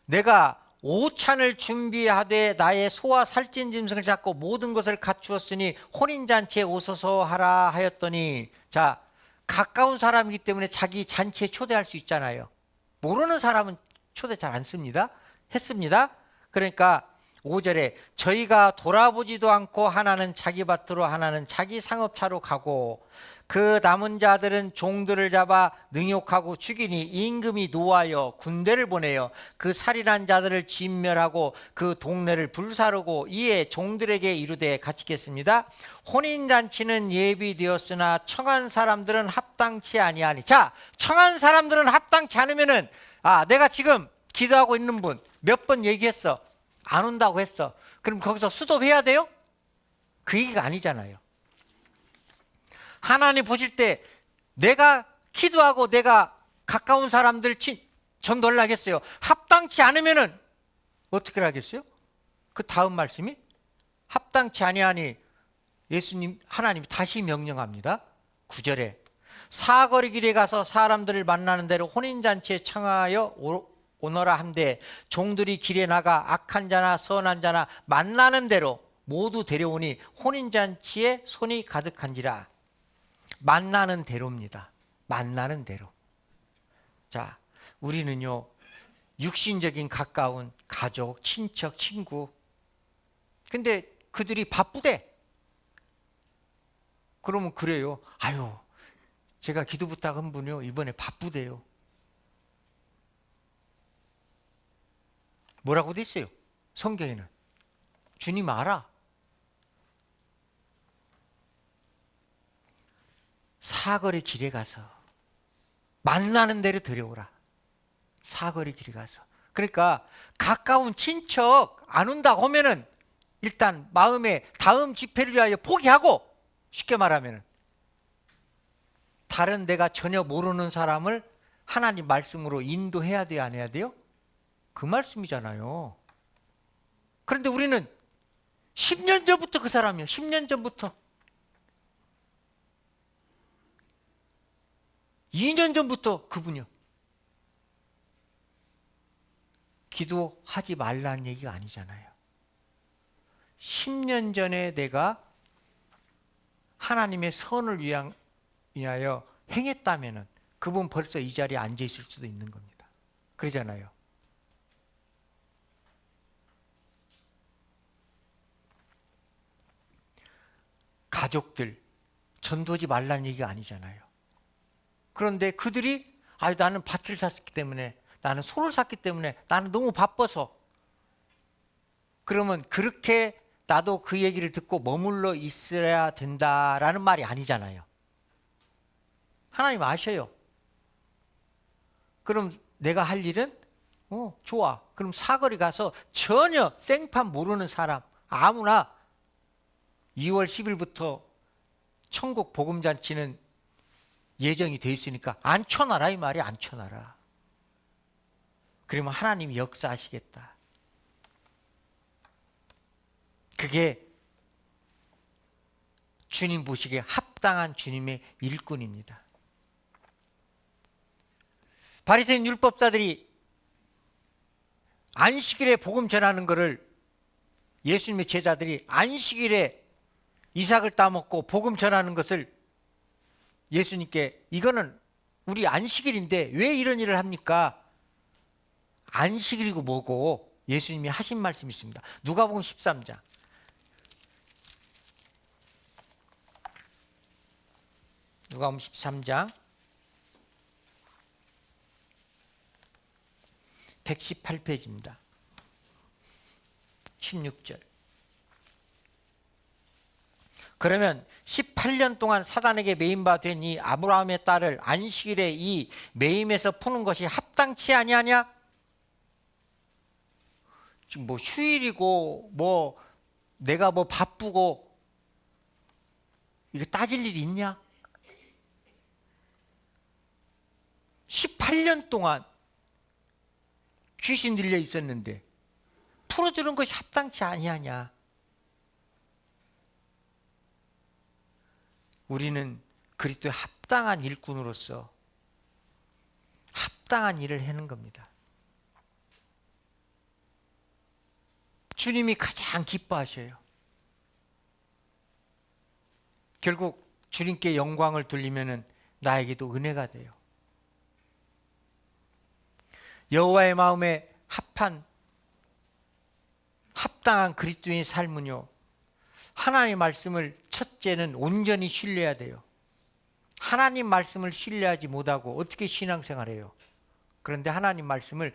내가 오찬을 준비하되 나의 소와 살찐 짐승을 잡고 모든 것을 갖추었으니 혼인잔치에 오소서 하라 하였더니, 자, 가까운 사람이기 때문에 자기 잔치에 초대할 수 있잖아요. 모르는 사람은 초대 잘 안 씁니다. 했습니다. 그러니까 5절에 저희가 돌아보지도 않고 하나는 자기 밭으로 하나는 자기 상업차로 가고 그 남은 자들은 종들을 잡아 능욕하고 죽이니 임금이 노하여 군대를 보내요. 그 살인한 자들을 진멸하고 그 동네를 불사르고 이에 종들에게 이르되 갇히겠습니다. 혼인잔치는 예비되었으나 청한 사람들은 합당치 아니하니. 자, 청한 사람들은 합당치 않으면은, 내가 지금 기도하고 있는 분 몇 번 얘기했어. 안 온다고 했어. 그럼 거기서 스톱해야 돼요? 그 얘기가 아니잖아요. 하나님 보실 때 내가 기도하고 내가 가까운 사람들 전도를 하겠어요. 합당치 않으면은 어떻게 하겠어요? 그 다음 말씀이 합당치 아니하니 예수님 하나님이 다시 명령합니다. 9절에 사거리 길에 가서 사람들을 만나는 대로 혼인잔치에 청하여 오너라 한데 종들이 길에 나가 악한 자나 선한 자나 만나는 대로 모두 데려오니 혼인잔치에 손이 가득한지라. 만나는 대로입니다. 만나는 대로. 자, 우리는요 육신적인 가까운 가족, 친척, 친구, 근데 그들이 바쁘대. 그러면 그래요. 아유, 제가 기도 부탁한 분이요 이번에 바쁘대요. 뭐라고 돼 있어요? 성경에는 주님 알아. 사거리 길에 가서 만나는 대로 데려오라. 사거리 길에 가서. 그러니까 가까운 친척 안 온다고 하면은 일단 마음에 다음 집회를 위하여 포기하고, 쉽게 말하면 다른 내가 전혀 모르는 사람을 하나님 말씀으로 인도해야 돼요, 안 해야 돼요? 그 말씀이잖아요. 그런데 우리는 10년 전부터 그 사람이요. 10년 전부터. 2년 전부터 그분이요. 기도하지 말라는 얘기가 아니잖아요. 10년 전에 내가 하나님의 선을 위하여 행했다면 그분 벌써 이 자리에 앉아 있을 수도 있는 겁니다. 그러잖아요. 가족들 전도지 말라는 얘기가 아니잖아요. 그런데 그들이 나는 밭을 샀기 때문에, 나는 소를 샀기 때문에, 나는 너무 바빠서, 그러면 그렇게 나도 그 얘기를 듣고 머물러 있어야 된다라는 말이 아니잖아요. 하나님 아셔요. 그럼 내가 할 일은 좋아. 그럼 사거리 가서 전혀 생판 모르는 사람 아무나 2월 10일부터 천국 복음잔치는 예정이 돼 있으니까 앉혀놔라, 이 말이. 앉혀놔라. 그러면 하나님이 역사하시겠다. 그게 주님 보시기에 합당한 주님의 일꾼입니다. 바리새인 율법자들이 안식일에 복음 전하는 것을, 예수님의 제자들이 안식일에 이삭을 따먹고 복음 전하는 것을 예수님께, 이거는 우리 안식일인데 왜 이런 일을 합니까? 안식일이고 뭐고 예수님이 하신 말씀이 있습니다. 누가복음 13장. 누가복음 13장 118페이지입니다. 16절. 그러면 18년 동안 사단에게 매임바 된 이 아브라함의 딸을 안식일에 이 매임에서 푸는 것이 합당치 아니하냐? 지금 뭐 휴일이고 뭐 내가 뭐 바쁘고 이게 따질 일이 있냐? 18년 동안 귀신 들려 있었는데 풀어주는 것이 합당치 아니하냐? 우리는 그리스도의 합당한 일꾼으로서 합당한 일을 하는 겁니다. 주님이 가장 기뻐하셔요. 결국 주님께 영광을 돌리면은 나에게도 은혜가 돼요. 여호와의 마음에 합당한 그리스도인의 삶은요, 하나님 말씀을 첫째는 온전히 신뢰해야 돼요. 하나님 말씀을 신뢰하지 못하고 어떻게 신앙생활해요? 그런데 하나님 말씀을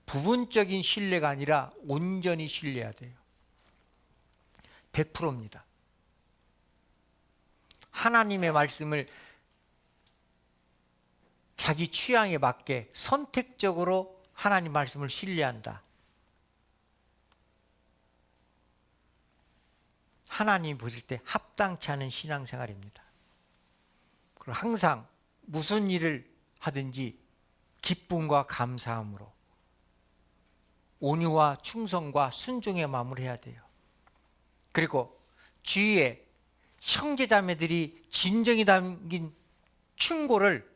부분적인 신뢰가 아니라 온전히 신뢰해야 돼요. 100%입니다. 하나님의 말씀을 자기 취향에 맞게 선택적으로 하나님 말씀을 신뢰한다. 하나님이 보실 때 합당치 않은 신앙생활입니다. 그리고 항상 무슨 일을 하든지 기쁨과 감사함으로 온유와 충성과 순종의 마음을 해야 돼요. 그리고 주위에 형제자매들이 진정이 담긴 충고를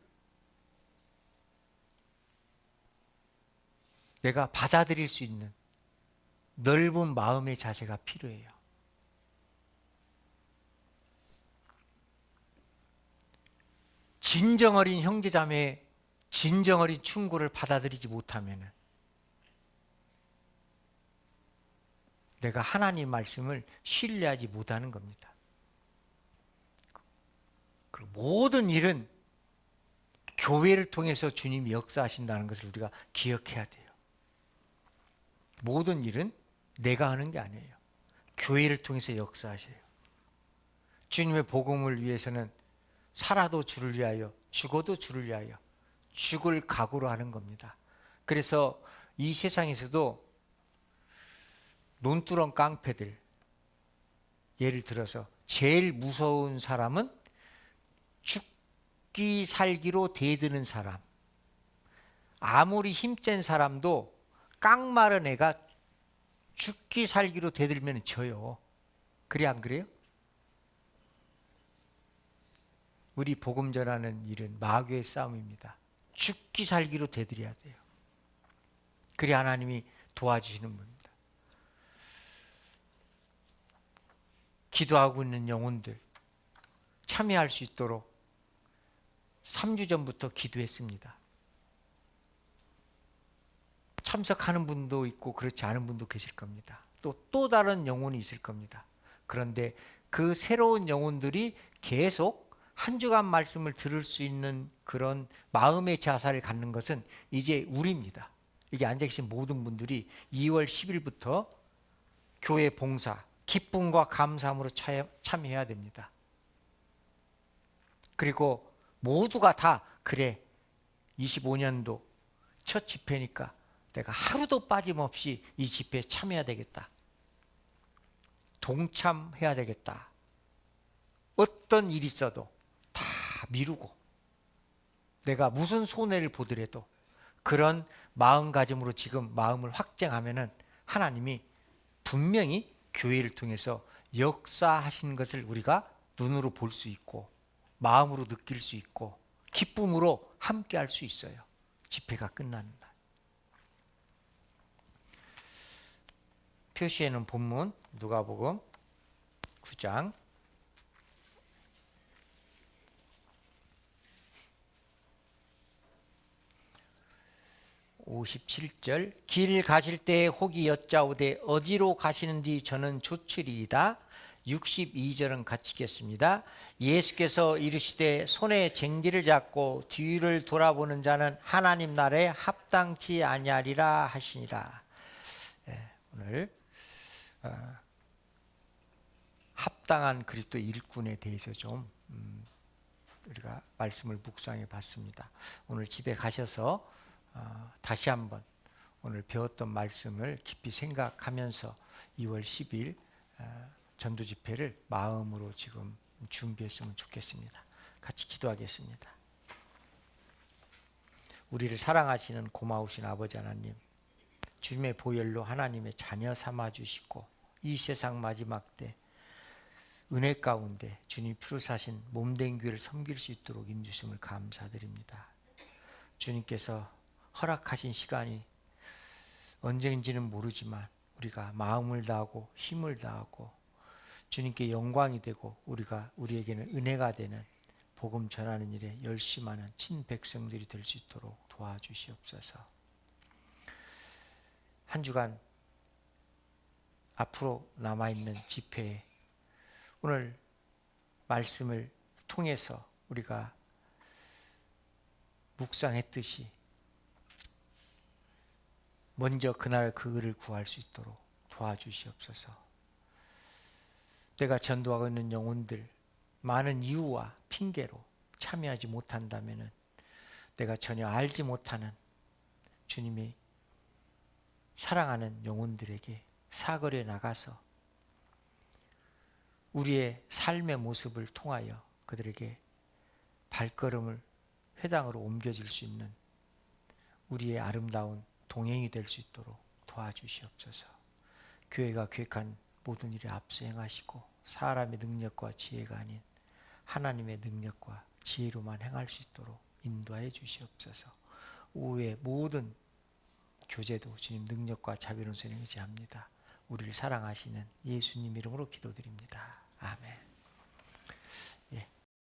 내가 받아들일 수 있는 넓은 마음의 자세가 필요해요. 진정 어린 형제자매의 진정 어린 충고를 받아들이지 못하면 내가 하나님 말씀을 신뢰하지 못하는 겁니다. 그리고 모든 일은 교회를 통해서 주님이 역사하신다는 것을 우리가 기억해야 돼요. 모든 일은 내가 하는 게 아니에요. 교회를 통해서 역사하셔요. 주님의 복음을 위해서는 살아도 주를 위하여, 죽어도 주를 위하여 죽을 각오로 하는 겁니다. 그래서 이 세상에서도 논두렁 깡패들, 예를 들어서 제일 무서운 사람은 죽기 살기로 대드는 사람. 아무리 힘센 사람도 깡마른 애가 죽기 살기로 대들면 져요. 그래 안 그래요? 우리 복음 전하는 일은 마귀의 싸움입니다. 죽기 살기로 대들여야 돼요. 그래 하나님이 도와주시는 분입니다. 기도하고 있는 영혼들 참여할 수 있도록 3주 전부터 기도했습니다. 참석하는 분도 있고 그렇지 않은 분도 계실 겁니다. 또 다른 영혼이 있을 겁니다. 그런데 그 새로운 영혼들이 계속 한 주간 말씀을 들을 수 있는 그런 마음의 자세를 갖는 것은 이제 우리입니다. 여기 앉아 계신 모든 분들이 2월 10일부터 교회 봉사, 기쁨과 감사함으로 참여해야 됩니다. 그리고 모두가 다 그래 25년도 첫 집회니까 내가 하루도 빠짐없이 이 집회에 참여해야 되겠다. 동참해야 되겠다. 어떤 일이 있어도 다 미루고 내가 무슨 손해를 보더라도 그런 마음가짐으로 지금 마음을 확정하면은 하나님이 분명히 교회를 통해서 역사하시는 것을 우리가 눈으로 볼 수 있고 마음으로 느낄 수 있고 기쁨으로 함께 할 수 있어요. 집회가 끝나는 날. 표시에는 본문 누가복음 9장 57절 길 가실 때 혹이 여짜오되 어디로 가시는지 저는 조출이이다. 62절은 같이겠습니다. 예수께서 이르시되 손에 쟁기를 잡고 뒤를 돌아보는 자는 하나님 나라에 합당치 아니하리라 하시니라. 오늘 합당한 그리스도 일꾼에 대해서 좀 우리가 말씀을 묵상해 봤습니다. 오늘 집에 가셔서 다시 한번 오늘 배웠던 말씀을 깊이 생각하면서 2월 10일 전도 집회를 마음으로 지금 준비했으면 좋겠습니다. 같이 기도하겠습니다. 우리를 사랑하시는 고마우신 아버지 하나님, 주님의 보혈로 하나님의 자녀 삼아 주시고 이 세상 마지막 때 은혜 가운데 주님 피로 사신 몸된 교회를 섬길 수 있도록 인주심을 감사드립니다. 주님께서 허락하신 시간이 언제인지는 모르지만 우리가 마음을 다하고 힘을 다하고 주님께 영광이 되고 우리에게는 은혜가 되는 복음 전하는 일에 열심하는 친백성들이 될 수 있도록 도와주시옵소서. 한 주간 앞으로 남아있는 집회에 오늘 말씀을 통해서 우리가 묵상했듯이 먼저 그날 그 을을 구할 수 있도록 도와주시옵소서. 내가 전도하고 있는 영혼들 많은 이유와 핑계로 참여하지 못한다면 내가 전혀 알지 못하는 주님이 사랑하는 영혼들에게 사거리에 나가서 우리의 삶의 모습을 통하여 그들에게 발걸음을 회당으로 옮겨질 수 있는 우리의 아름다운 동행이 될 수 있도록 도와주시옵소서. 교회가 계획한 모든 일에 앞서 행하시고 사람의 능력과 지혜가 아닌 하나님의 능력과 지혜로만 행할 수 있도록 인도하여 주시옵소서. 오후의 모든 교제도 주님 능력과 자비로운 선에 의지합니다. 우리를 사랑하시는 예수님 이름으로 기도드립니다. 아멘.